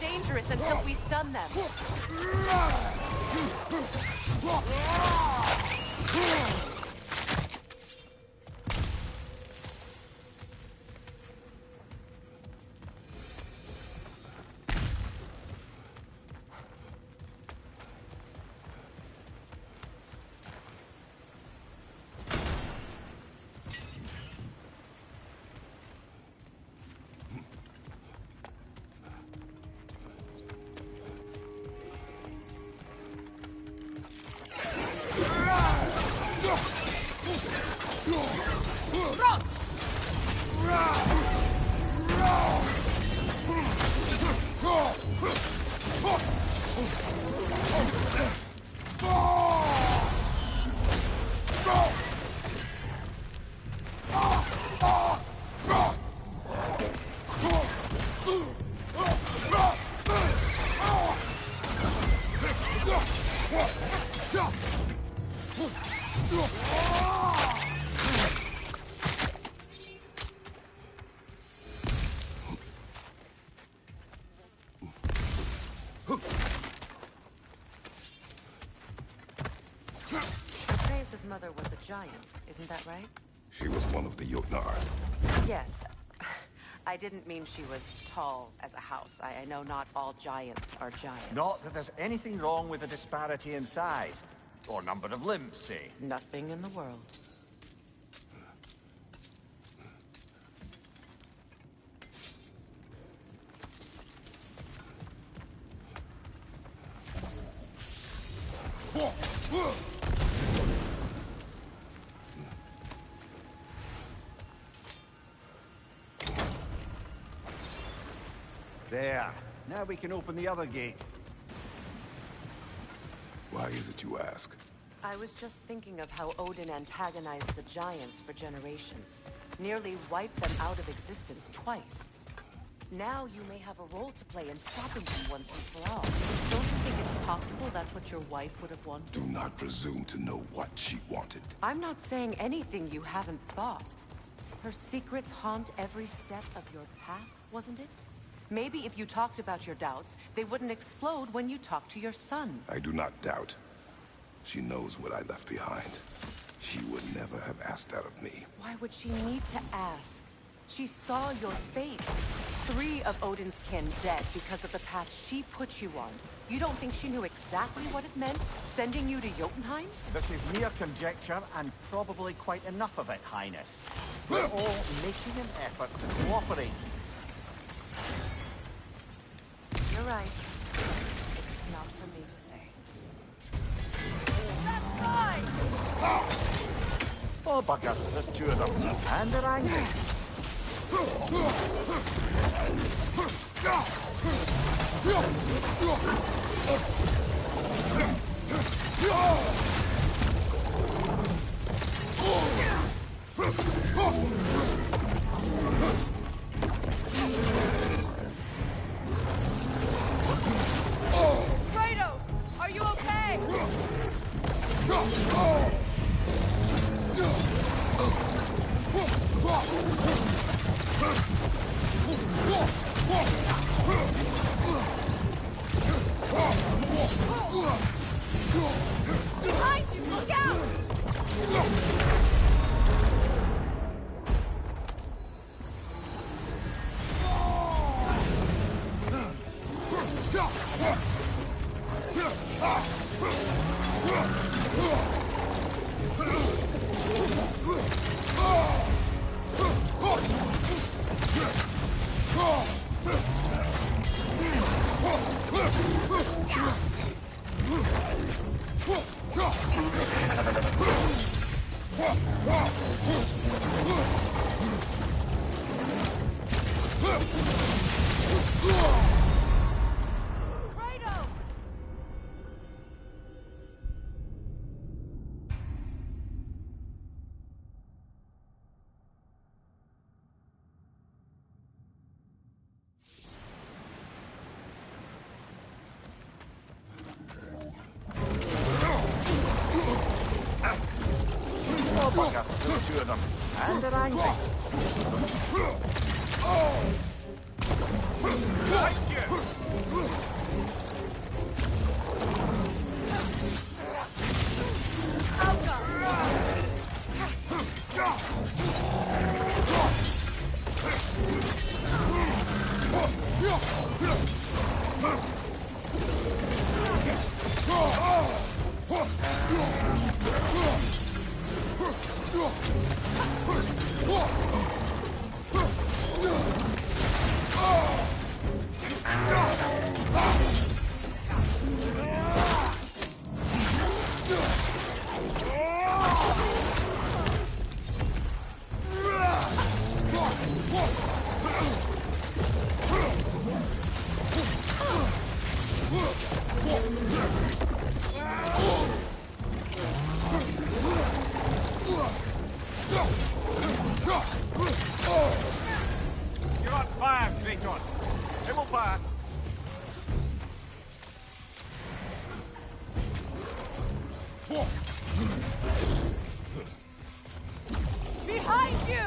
Dangerous until we stun them. Atreus' mother was a giant, isn't that right? She was one of the Jotnar. Yes. I didn't mean she was tall as a house. I know not all giants are giants. Not that there's anything wrong with a disparity in size. Or number of limbs, say. Nothing in the world. There. Now we can open the other gate. Why is it you ask? I was just thinking of how Odin antagonized the giants for generations. Nearly wiped them out of existence twice. Now you may have a role to play in stopping them once and for all. Don't you think it's possible that's what your wife would have wanted? Do not presume to know what she wanted. I'm not saying anything you haven't thought. Her secrets haunt every step of your path, wasn't it? Maybe if you talked about your doubts, they wouldn't explode when you talk to your son. I do not doubt. She knows what I left behind. She would never have asked that of me. Why would she need to ask? She saw your fate. 3 of Odin's kin dead because of the path she put you on. You don't think she knew exactly what it meant, sending you to Jotunheim? This is mere conjecture, and probably quite enough of it, Highness. We're all making an effort to cooperate. You're right. It's not for me to say. Left side! Oh, bugger, there's 2 of them, and they're angry. Kratos, are you okay? Behind you, look out! Oh, bugger, there's 2 of them, and they're angry. You're on fire, Kratos. It will pass. Behind you!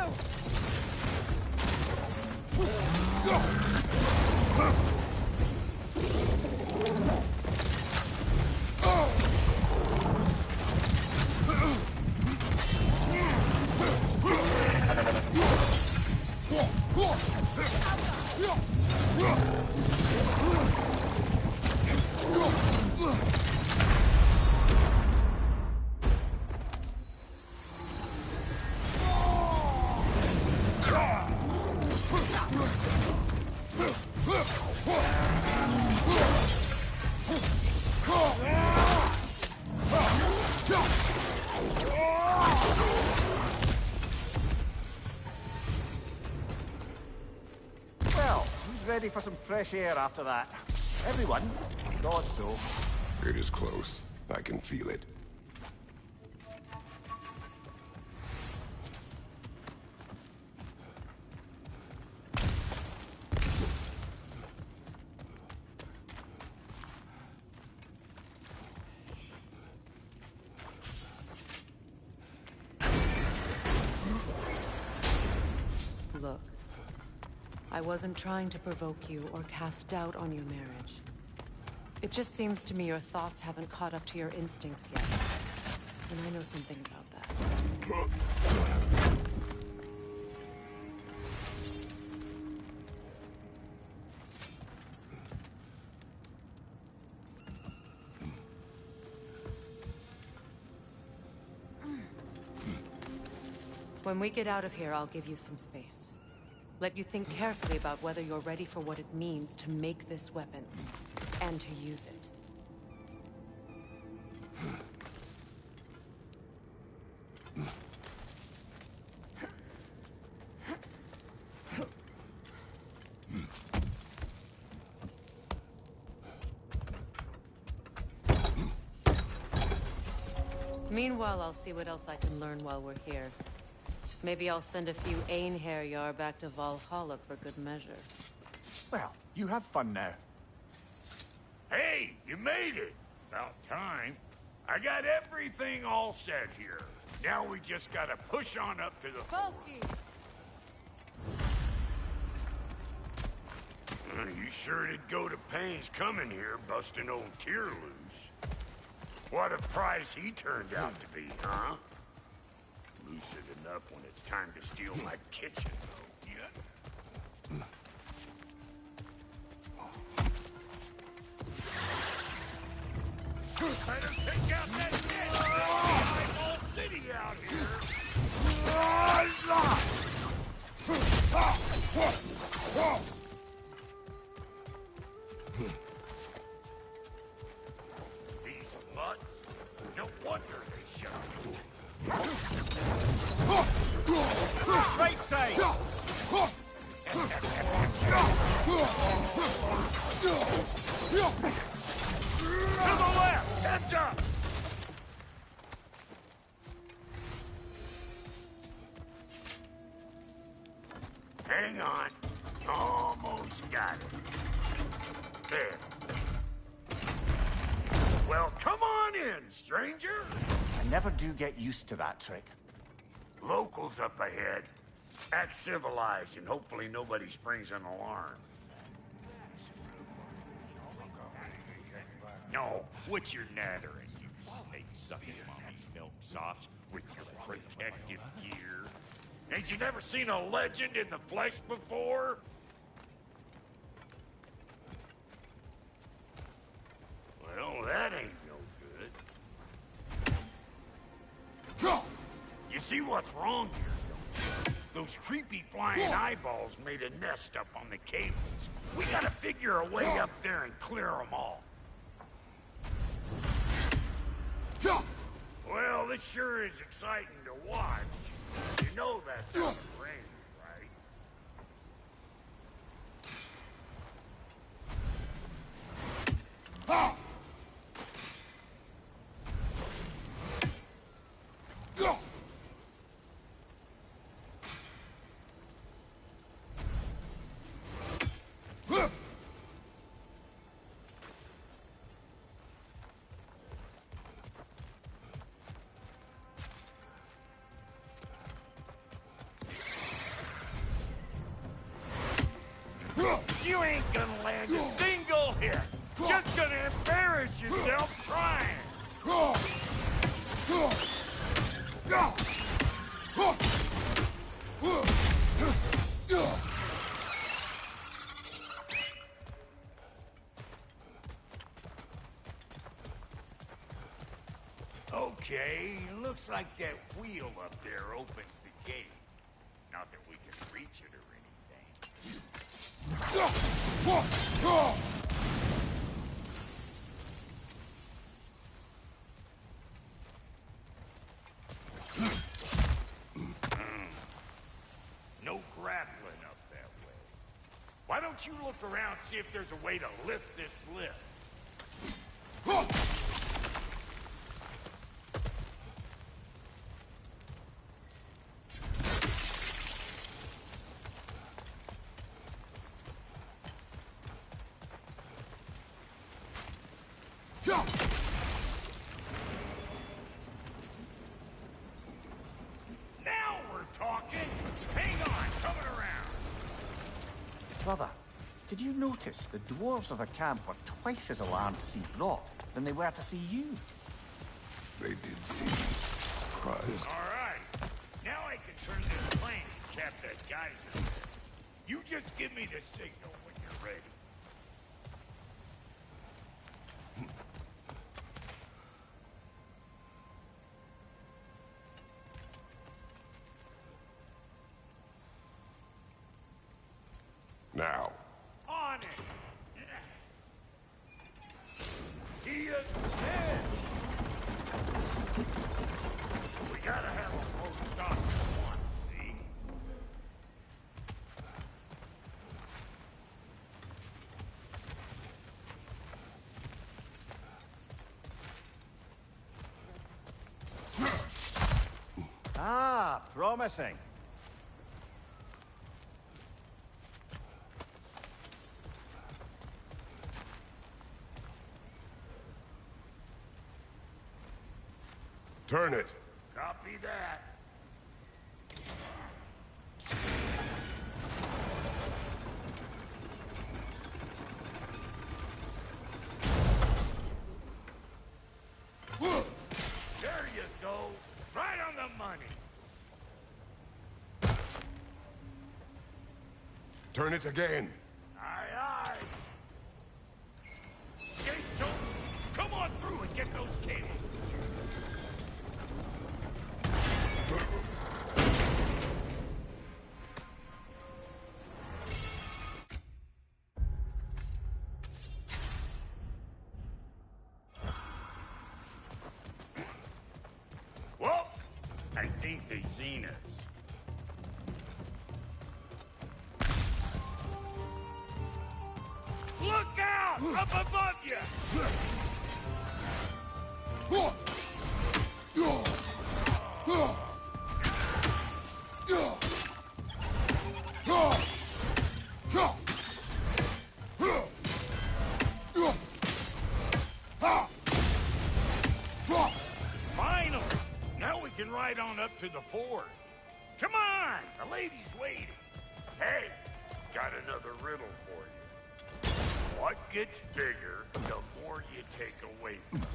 Well, who's ready for some fresh air after that? Everyone? Thought so. It is close. I can feel it. Look, I wasn't trying to provoke you or cast doubt on your marriage. It just seems to me your thoughts haven't caught up to your instincts yet. And I know something about that. When we get out of here, I'll give you some space. Let you think carefully about whether you're ready for what it means to make this weapon, and to use it. Meanwhile, I'll see what else I can learn while we're here. Maybe I'll send a few Einherjar back to Valhalla for good measure. Well, you have fun now. Hey, you made it! About time. I got everything all set here. Now we just gotta push on up to the Falky! You sure did go to pains coming here, busting old Tyr loose. What a prize he turned out to be, huh? Lucid enough when it's time to steal my kitchen, though, yeah? Better take out that bitch! Eyeball City out here! These mutts, no wonder they shot me. Right side! To the left! Heads up! Hang on. Almost got it. There. Well, come on in, stranger. I never do get used to that trick. Locals up ahead. Act civilized and hopefully nobody springs an alarm. No, quit your nattering, you snake-sucking mommy milksops with your protective gear. Ain't you never seen a legend in the flesh before? Well, that ain't no good. You see what's wrong here? Those creepy flying eyeballs made a nest up on the cables. We gotta figure a way up there and clear them all. Well, this sure is exciting to watch. You know that's not rain, right? You ain't gonna land a single hit. Just gonna embarrass yourself trying. Okay, looks like that wheel up there opens the gate. Not that we can reach it or anything. No grappling up that way. Why don't you look around, see if there's a way to lift this lift? Now we're talking! Hang on, coming around! Brother, did you notice the dwarves of the camp were twice as alarmed to see Brock than they were to see you? They did seem surprised. All right. Now I can turn this plane and cap that geyser. You just give me the signal when you're ready. Now. On it! He is dead! We gotta have a full stop at once, see? Ah, promising. Turn it. Copy that. There you go. Right on the money. Turn it again. Aye, aye. Gates open. Come on through and get those cables. Well, I think they seen us. Look out! Up above you! Finally! Now we can ride on up to the fort. Come on! The lady's waiting. Hey, got another riddle for you. What gets bigger, the more you take away from it?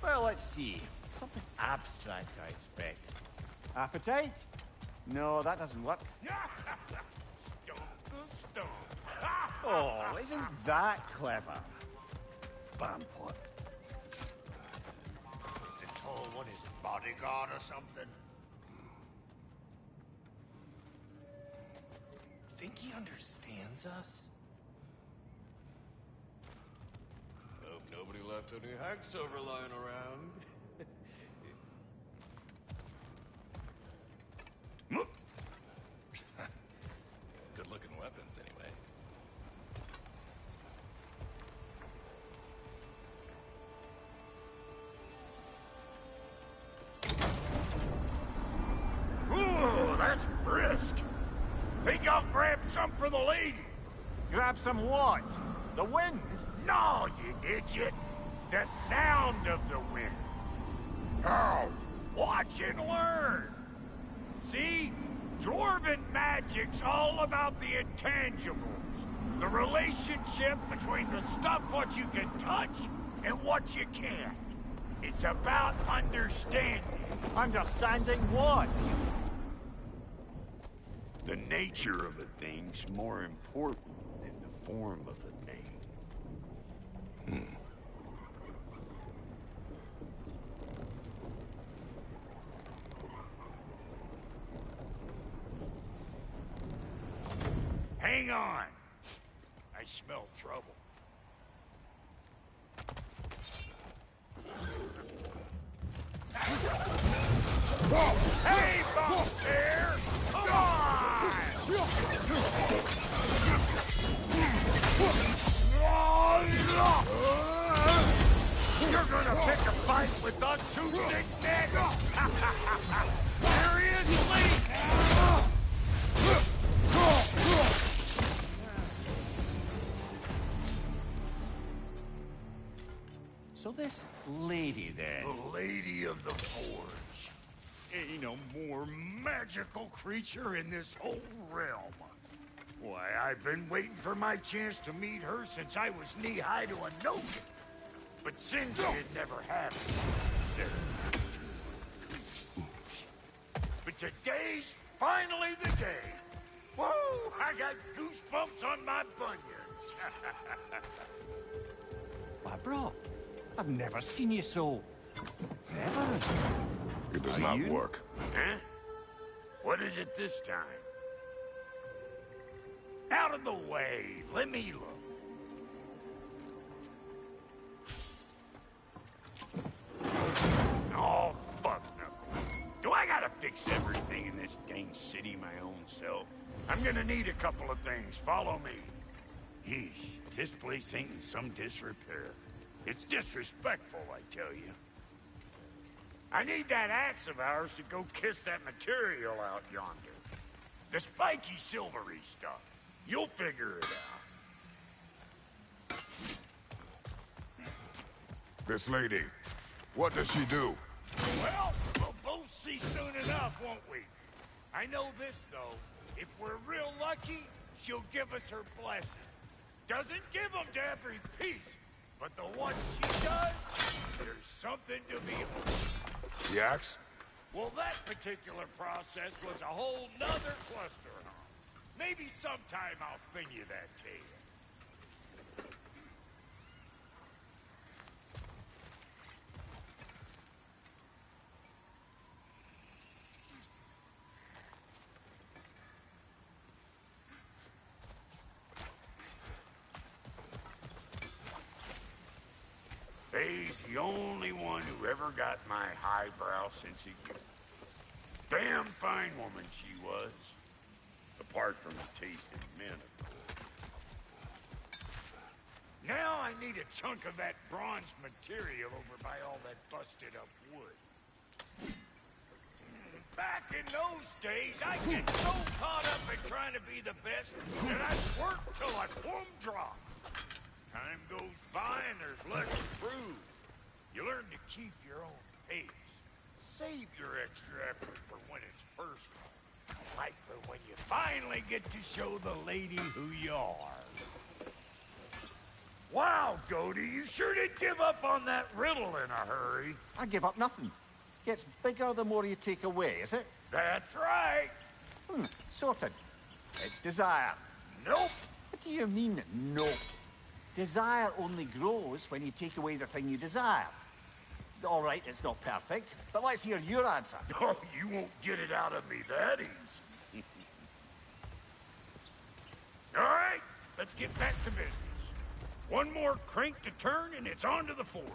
Well, let's see. Something abstract, I expect. Appetite? No, that doesn't work. Stomp the stomp. Oh, isn't that clever? Vampire. The tall one is bodyguard or something? Think he understands us? Hope nobody left any hacks over lying around. Good looking weapons, anyway. Ooh, that's brisk. Think I'll grab some for the lady. Grab some what? The wind? No, you idiot. The sound of the wind. How? Watch and learn. See? Dwarven magic's all about the intangibles. The relationship between the stuff what you can touch and what you can't. It's about understanding. Understanding what? The nature of a thing's more important than the form of a thing. Hang on. I smell trouble. Hey, Boss Bear! Come on! You're gonna pick a fight with us two big men? Seriously? So this lady then? The Lady of the Forge. Ain't no more magical creature in this whole realm. Why, I've been waiting for my chance to meet her since I was knee-high to a Nogan. But Sindri had never happened. But today's finally the day. Whoa! I got goosebumps on my bunions. Why, bro, I've never seen you so... Never. It does not work. Huh? What is it this time? Out of the way. Let me look. Oh, fuck no. Do I gotta fix everything in this dang city my own self? I'm gonna need a couple of things. Follow me. Yeesh, if this place ain't in some disrepair. It's disrespectful, I tell you. I need that axe of ours to go kiss that material out yonder. The spiky silvery stuff. You'll figure it out. This lady, what does she do? Well, we'll both see soon enough, won't we? I know this, though. If we're real lucky, she'll give us her blessing. Doesn't give them to every piece, but the ones she does, there's something to behold. The axe? Well, that particular process was a whole nother cluster. Maybe sometime I'll spin you that tale. Faye's the only one who ever got my highbrow sense of humor. Damn fine woman she was. Apart from the taste of men, of course. Now I need a chunk of that bronze material over by all that busted up wood. Back in those days, I get so caught up in trying to be the best that I'd work till I plumb drop. Time goes by and there's less to prove. You learn to keep your own pace. Save your extra effort for when it's personal. Like for when you finally get to show the lady who you are. Wow, Goody, you sure did give up on that riddle in a hurry. I give up nothing. Gets bigger the more you take away, is it? That's right. Sorted. It's desire. Nope. What do you mean, nope? Desire only grows when you take away the thing you desire. All right, it's not perfect, but let's hear your answer. Oh, you won't get it out of me that easy. All right, let's get back to business. One more crank to turn and it's on to the forge.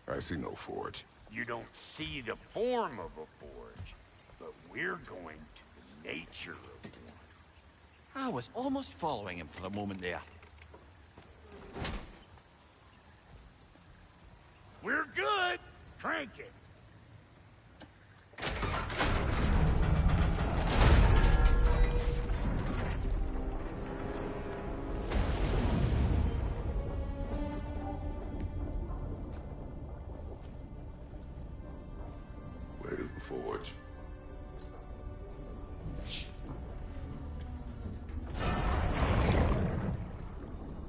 I see no forge. You don't see the form of a forge, but we're going to the nature of one. I was almost following him for a moment there. We're good. Crank it. Where is the forge?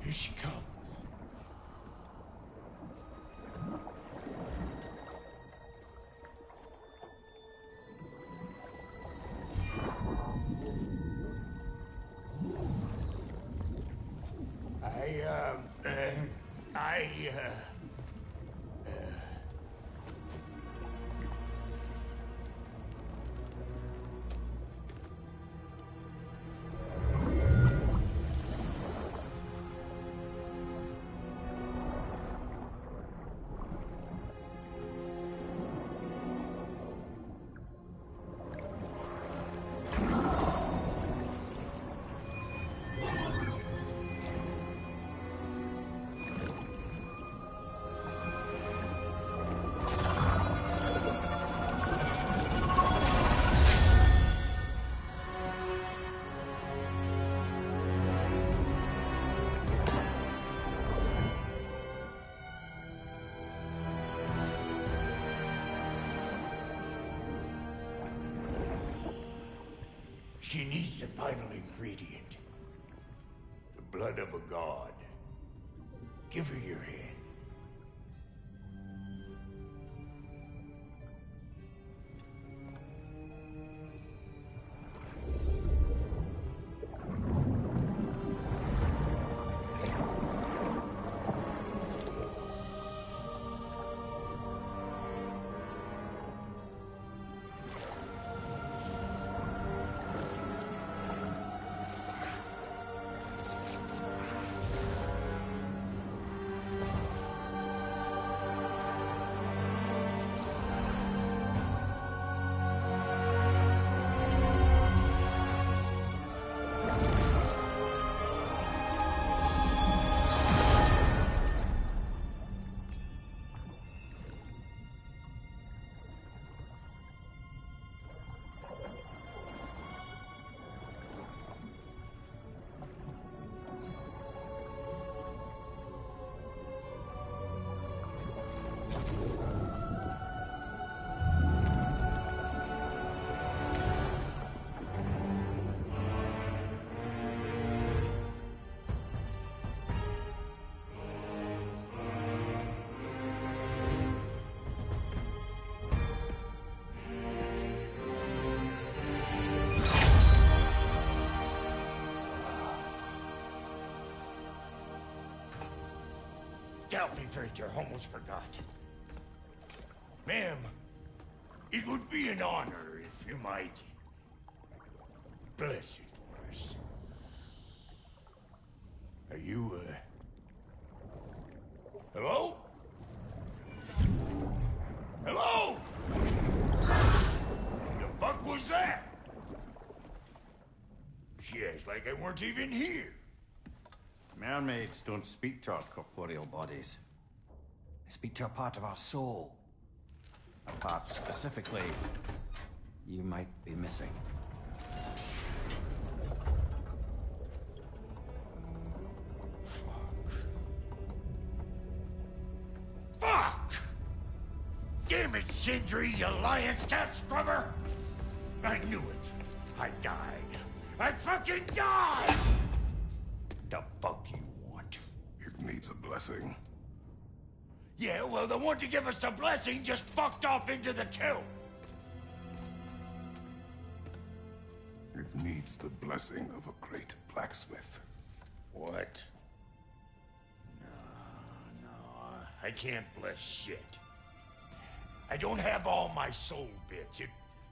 Here she comes. She needs the final ingredient. blood of a god. Give her your hand. Delphi Frater almost forgot. Ma'am, it would be an honor if you might bless it for us. Are you, hello? Hello? The fuck was that? She acts like I weren't even here. Mermaids don't speak to our corporeal bodies. They speak to a part of our soul. A part specifically you might be missing. Fuck! Damn it, Sindri, you lying cat scrubber! I knew it. I died. I fucking died! The fuck you want? It needs a blessing. Yeah, well, the one to give us the blessing just fucked off into the tomb. It needs the blessing of a great blacksmith. What? No, I can't bless shit. I don't have all my soul bits.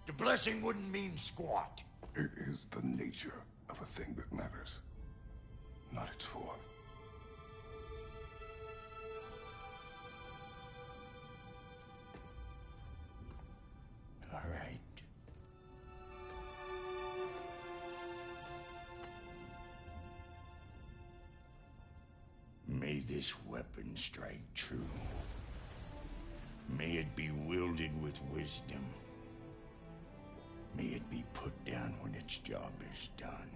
The blessing wouldn't mean squat. It is the nature of a thing that matters, not its form. All right. May this weapon strike true. May it be wielded with wisdom. May it be put down when its job is done.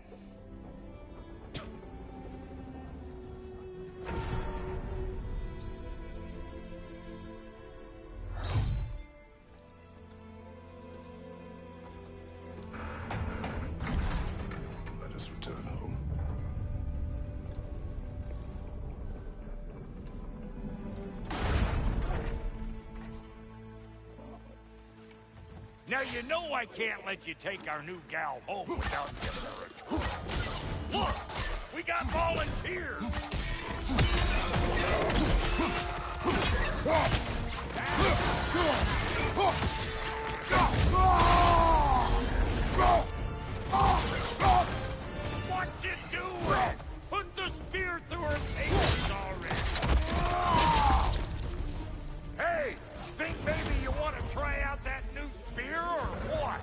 Let us return home. Now you know I can't let you take our new gal home without giving her a tour. Look, we got volunteers. What's it doing? Put the spear through her face already. Hey, think maybe you want to try out that new spear or what?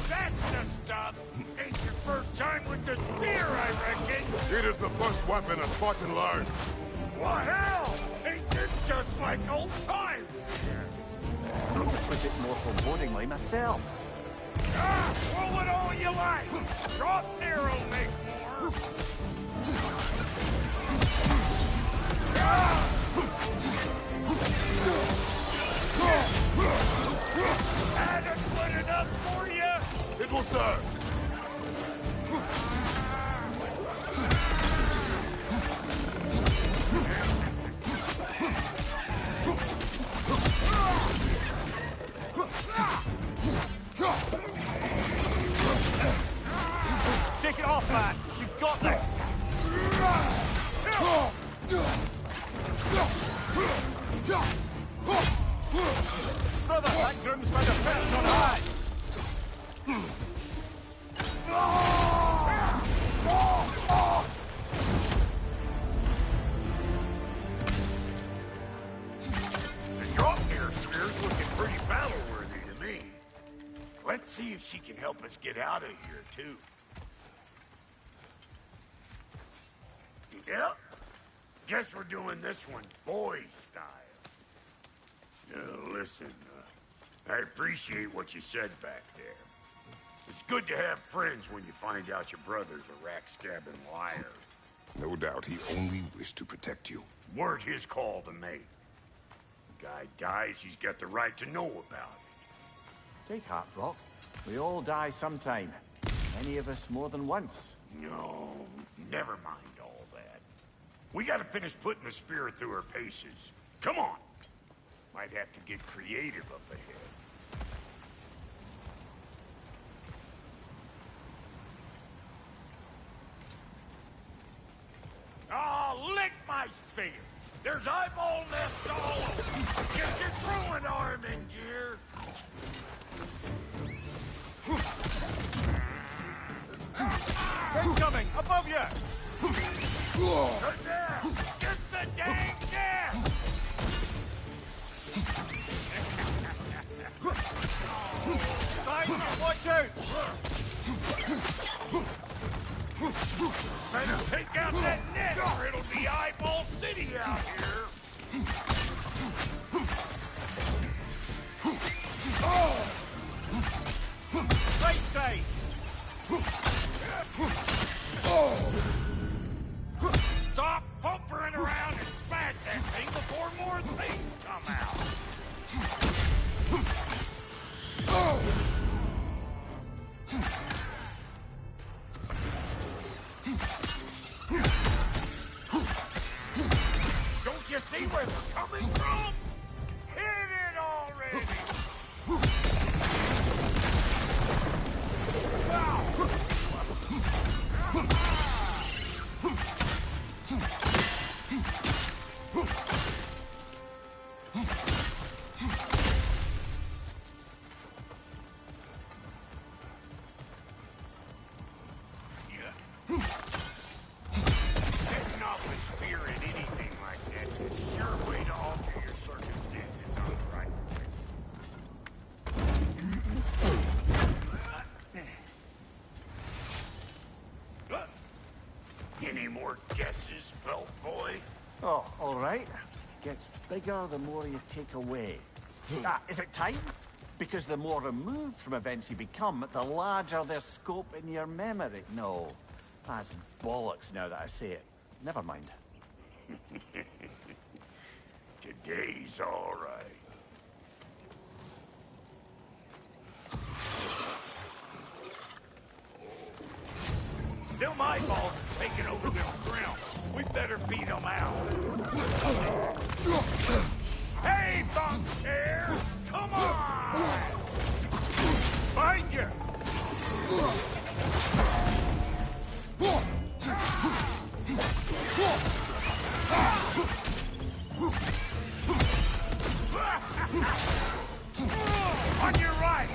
That's the stuff. Ain't your first time with the spear, I reckon. It is the first weapon a Spartan learned. What hell? Ain't this just like old times? I put it more forebodingly myself. Ah, roll it all you like. Drop there will make more. Shake it off, man! You've got this! Brother, that groom's found a perch on high! The Draupnir spear's looking pretty battle-worthy to me. Let's see if she can help us get out of here, too. Yep. Guess we're doing this one boy style. Listen, I appreciate what you said back there. It's good to have friends when you find out your brother's a rack-scabbing liar. No doubt he only wished to protect you. Weren't his call to make. Guy dies, he's got the right to know about it. Take heart, Rock. We all die sometime. Many of us more than once. No, never mind all that. We gotta finish putting the spirit through her paces. Come on! Might have to get creative up ahead. Oh, lick my spear! There's eyeball nests all over! Get your throwing arm in gear! Incoming! Above you! Good there! Get the dang nest! Guys, watch out! Better take out that net or it'll be Eyeball City out here! Right side! Stop pumpering around and smash that thing before more things come out! Don't you see where they're coming from? Hit it already! Setting off a spear at anything like that's a sure way to alter your circumstances on the right way. Any more guesses, Belt Boy? Oh, all right. Gets bigger the more you take away. Is it time? Because the more removed from events you become, the larger their scope in your memory. No, that's bollocks now that I say it. Never mind. Today's all right. Them eyeballs are taking over them ground. We better beat them out. Hey, bunk chair! Come on! Find you! On your right!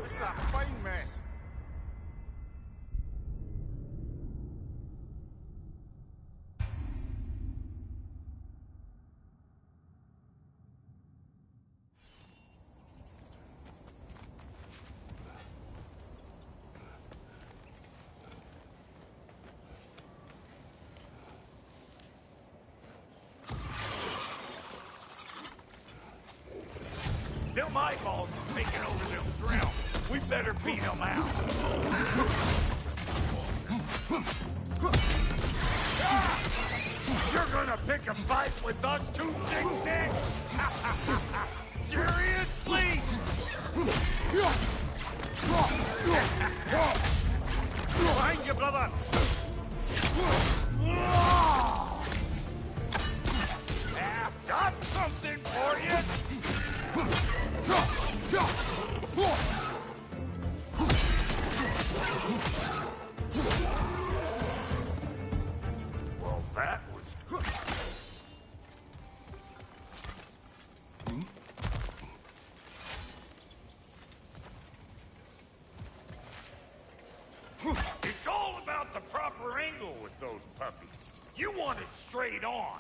This is a fine mess. Them eyeballs are taking over them ground. We better beat them out. You're gonna pick a fight with us two six-sticks? Seriously? Behind you, brother! I've got something for you! those puppies. You want it straight on.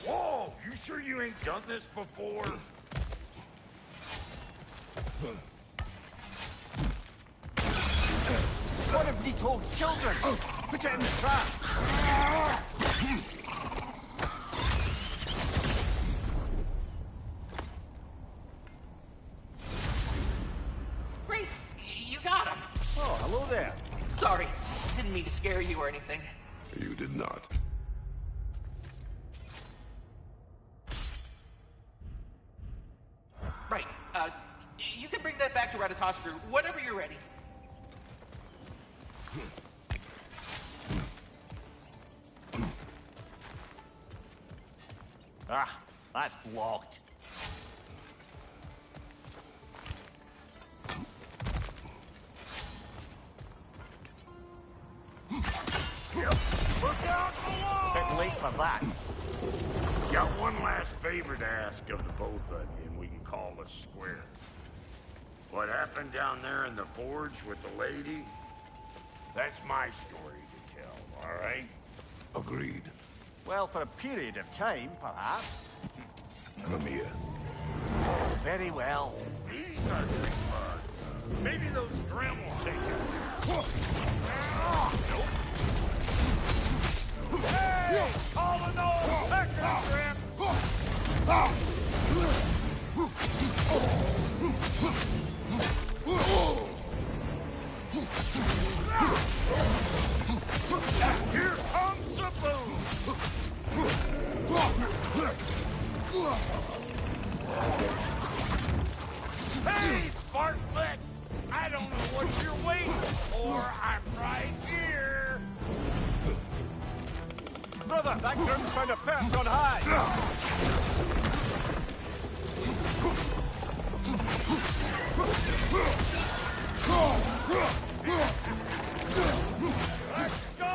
Whoa, you sure you ain't done this before? One of Nito's children! Put it in the trap! Great! You got him! Oh, hello there. Sorry, didn't mean to scare you or anything. You did not. Right, you can bring that back to Ratatoskru whenever you're ready. Ah, that's blocked. Look out below! Bit late for that. Got one last favor to ask of the both of you, and we can call us square. What happened down there in the forge with the lady? That's my story to tell, all right? Agreed. Well, for a period of time, perhaps. Mamiya. Very well. These are big bugs. Maybe those Grim will take it. Nope. Hey! All in all, Pecker Grim! Here comes the boom! Hey, Sparklet! I don't know what you're waiting for. I'm right here. Brother, that group's found a perch on high! Let's go!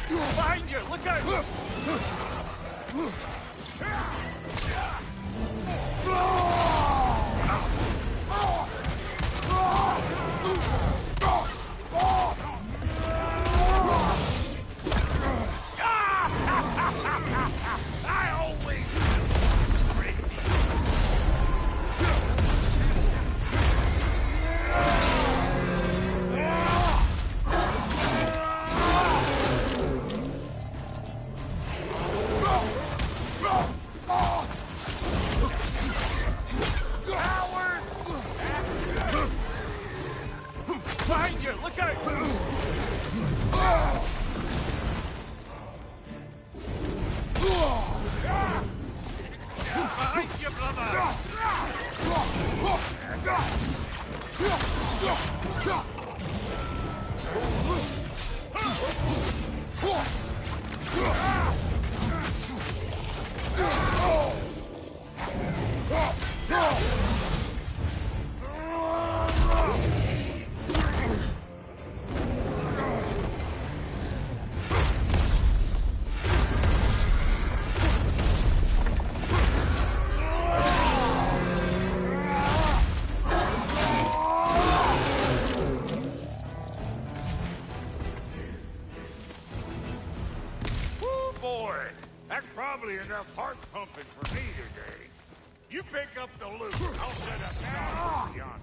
Behind you! Look out! I always knew. Crazy. Howard! Behind you! Look out! Behind you, brother! Woo, boy! That's probably enough heart pumping for me today. You pick up the loot. I'll set up down over yonder.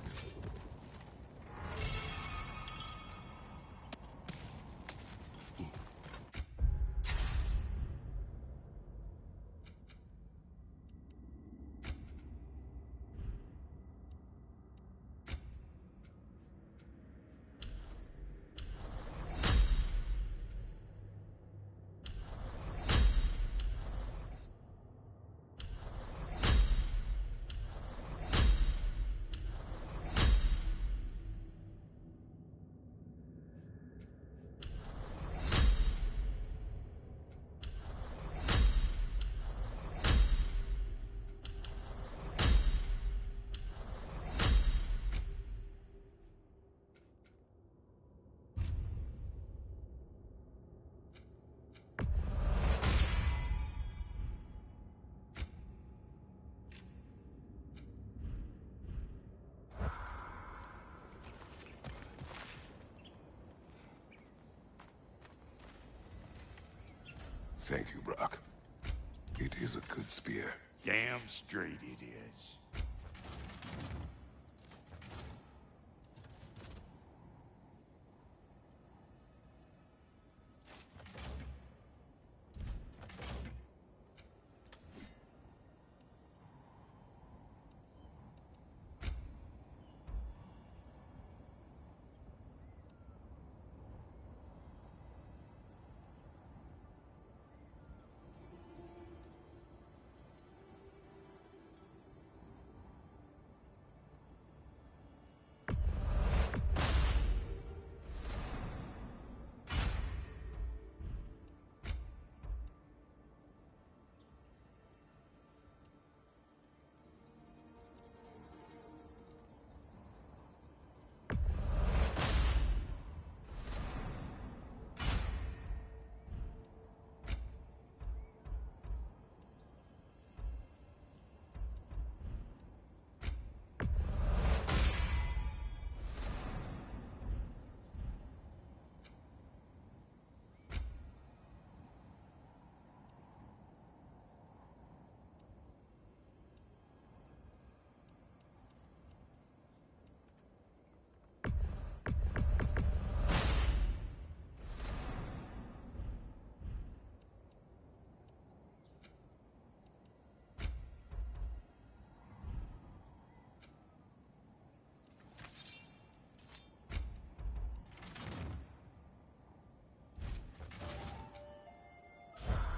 spear. Damn straight it is.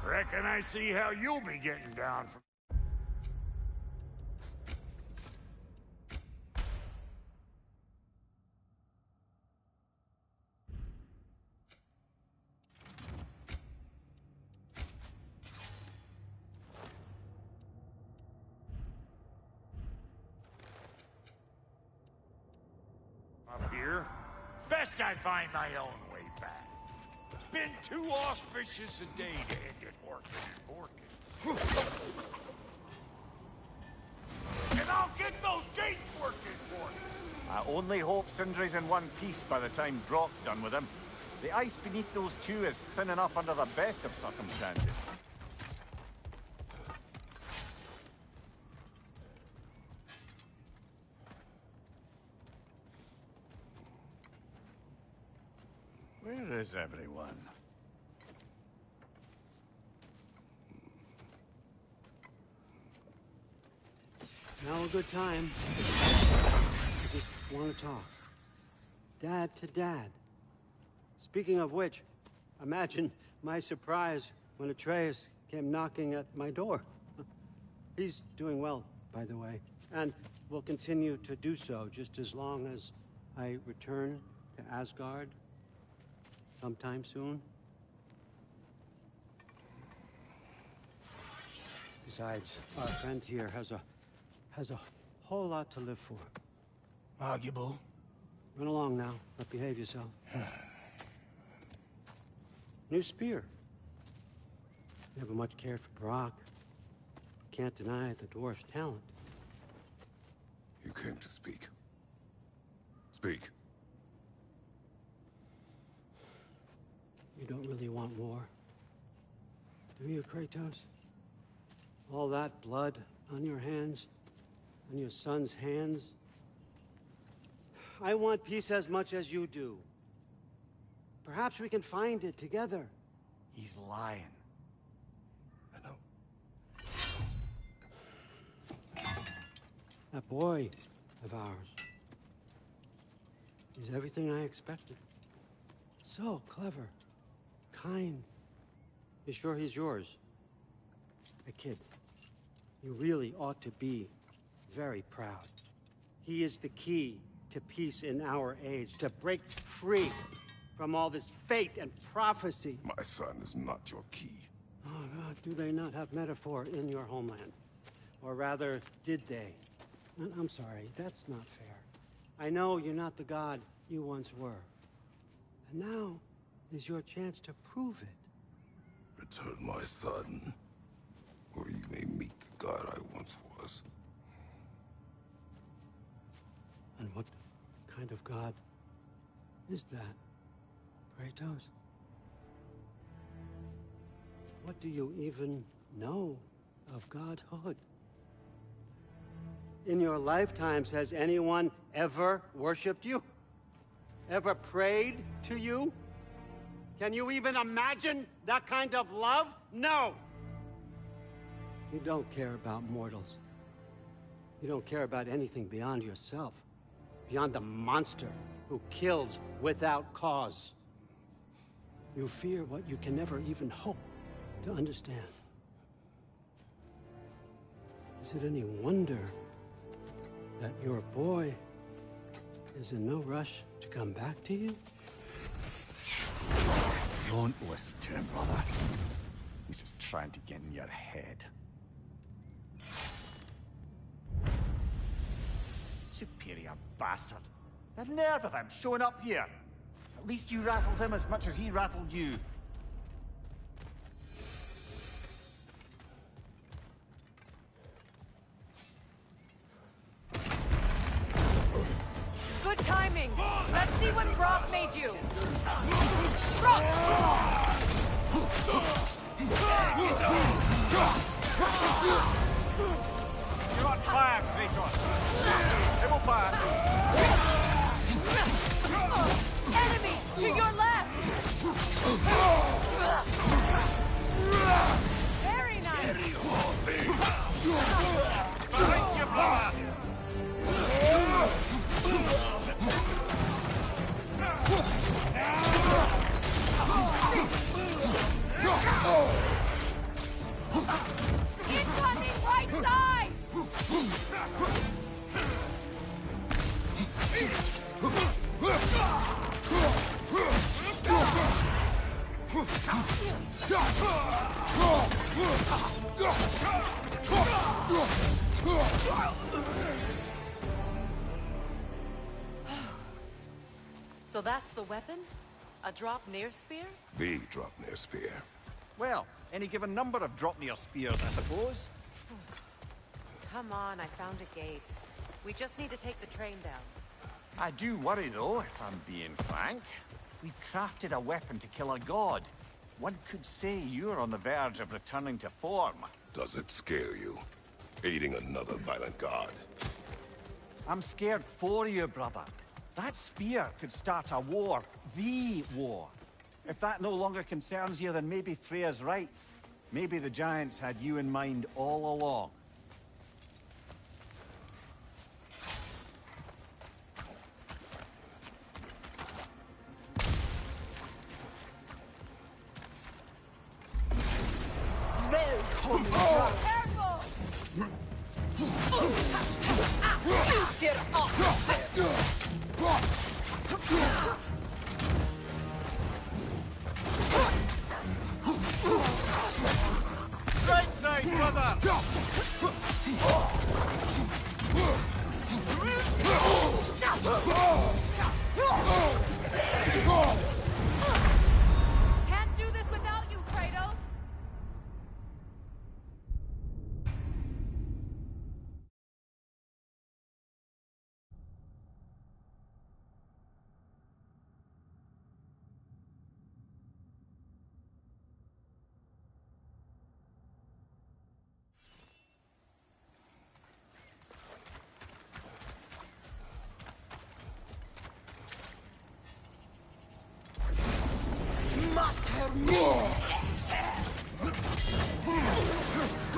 Reckon I see how you'll be getting down from... Up here, best I find my own way back. Been too auspicious a day to end it working and working. And I'll get those gates working for you. I only hope Sindri's in one piece by the time Brock's done with him. The ice beneath those two is thin enough under the best of circumstances. Where is everyone? Now a good time. I just want to talk. Dad to Dad. Speaking of which, imagine my surprise when Atreus came knocking at my door. He's doing well, by the way, and will continue to do so just as long as I return to Asgard sometime soon. Besides, our friend here has a whole lot to live for. Arguable. Run along now, but behave yourself. New spear. Never much cared for Brock. Can't deny the dwarf's talent. You came to speak. Speak. You don't really want war, do you, Kratos? All that blood on your hands, on your son's hands. I want peace as much as you do. Perhaps we can find it together. He's lying. I know. That boy of ours. He's everything I expected. So clever. Kind. You sure he's yours? A kid. You really ought to be very proud. He is the key to peace in our age, to break free from all this fate and prophecy. My son is not your key. Oh, God, do they not have metaphor in your homeland? Or rather, did they? I'm sorry, that's not fair. I know you're not the god you once were. And now is your chance to prove it. Return my son, or you may meet the god I once was. And what kind of god is that, Kratos? What do you even know of godhood. In your lifetimes, has anyone ever worshipped you? Ever prayed to you? Can you even imagine that kind of love? No! You don't care about mortals. You don't care about anything beyond yourself, beyond the monster who kills without cause. You fear what you can never even hope to understand. Is it any wonder that your boy is in no rush to come back to you? Don't listen to him, brother. He's just trying to get in your head. Superior bastard. The nerve of him showing up here. At least you rattled him as much as he rattled you. Good timing. Let's see what Brock made you. Brock! You're on fire, Kratos. It will fire. Enemy to your left. Very nice. Behind you, brother. Incoming right side. So that's the weapon? A Draupnir spear? The Draupnir spear. Well, any given number of Draupnir spears, I suppose. Come on, I found a gate. We just need to take the train down. I do worry, though, if I'm being frank. We've crafted a weapon to kill a god. One could say you're on the verge of returning to form. Does it scare you? Aiding another violent god? I'm scared for you, brother. That spear could start a war. The war. If that no longer concerns you, then maybe Freya's right. Maybe the Giants had you in mind all along. Right side, brother! Can't do this without you, Kratos!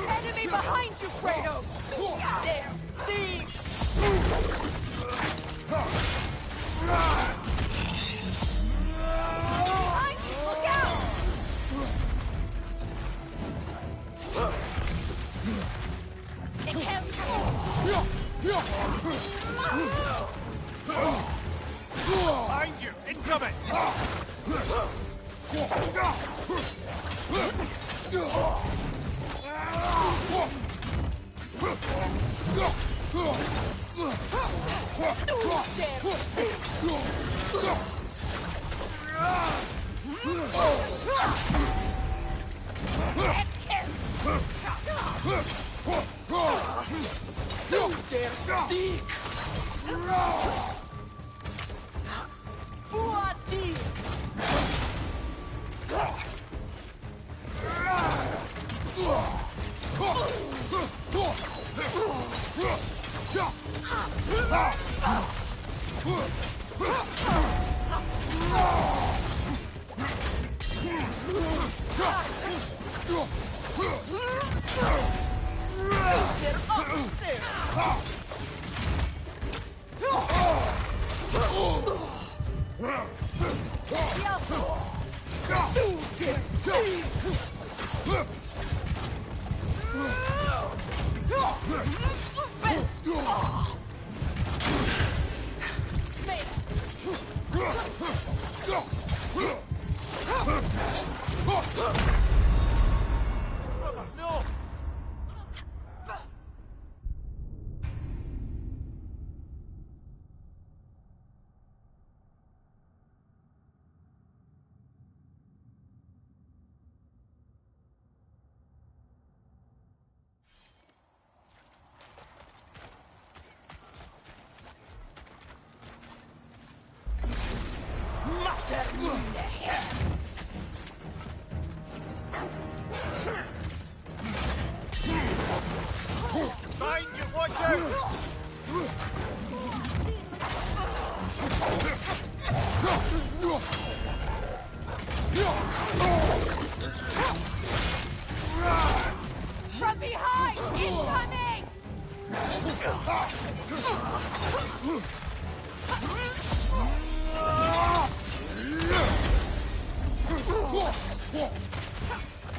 Enemy behind you, Kratos! There! Thieves! Behind you! Look out! It can't Behind you! Incoming! Mind you, watch out! From behind! Incoming!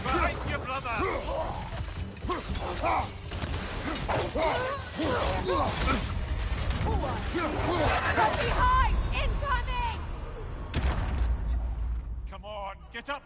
Behind you, brother! From behind! Incoming! Come on, get up,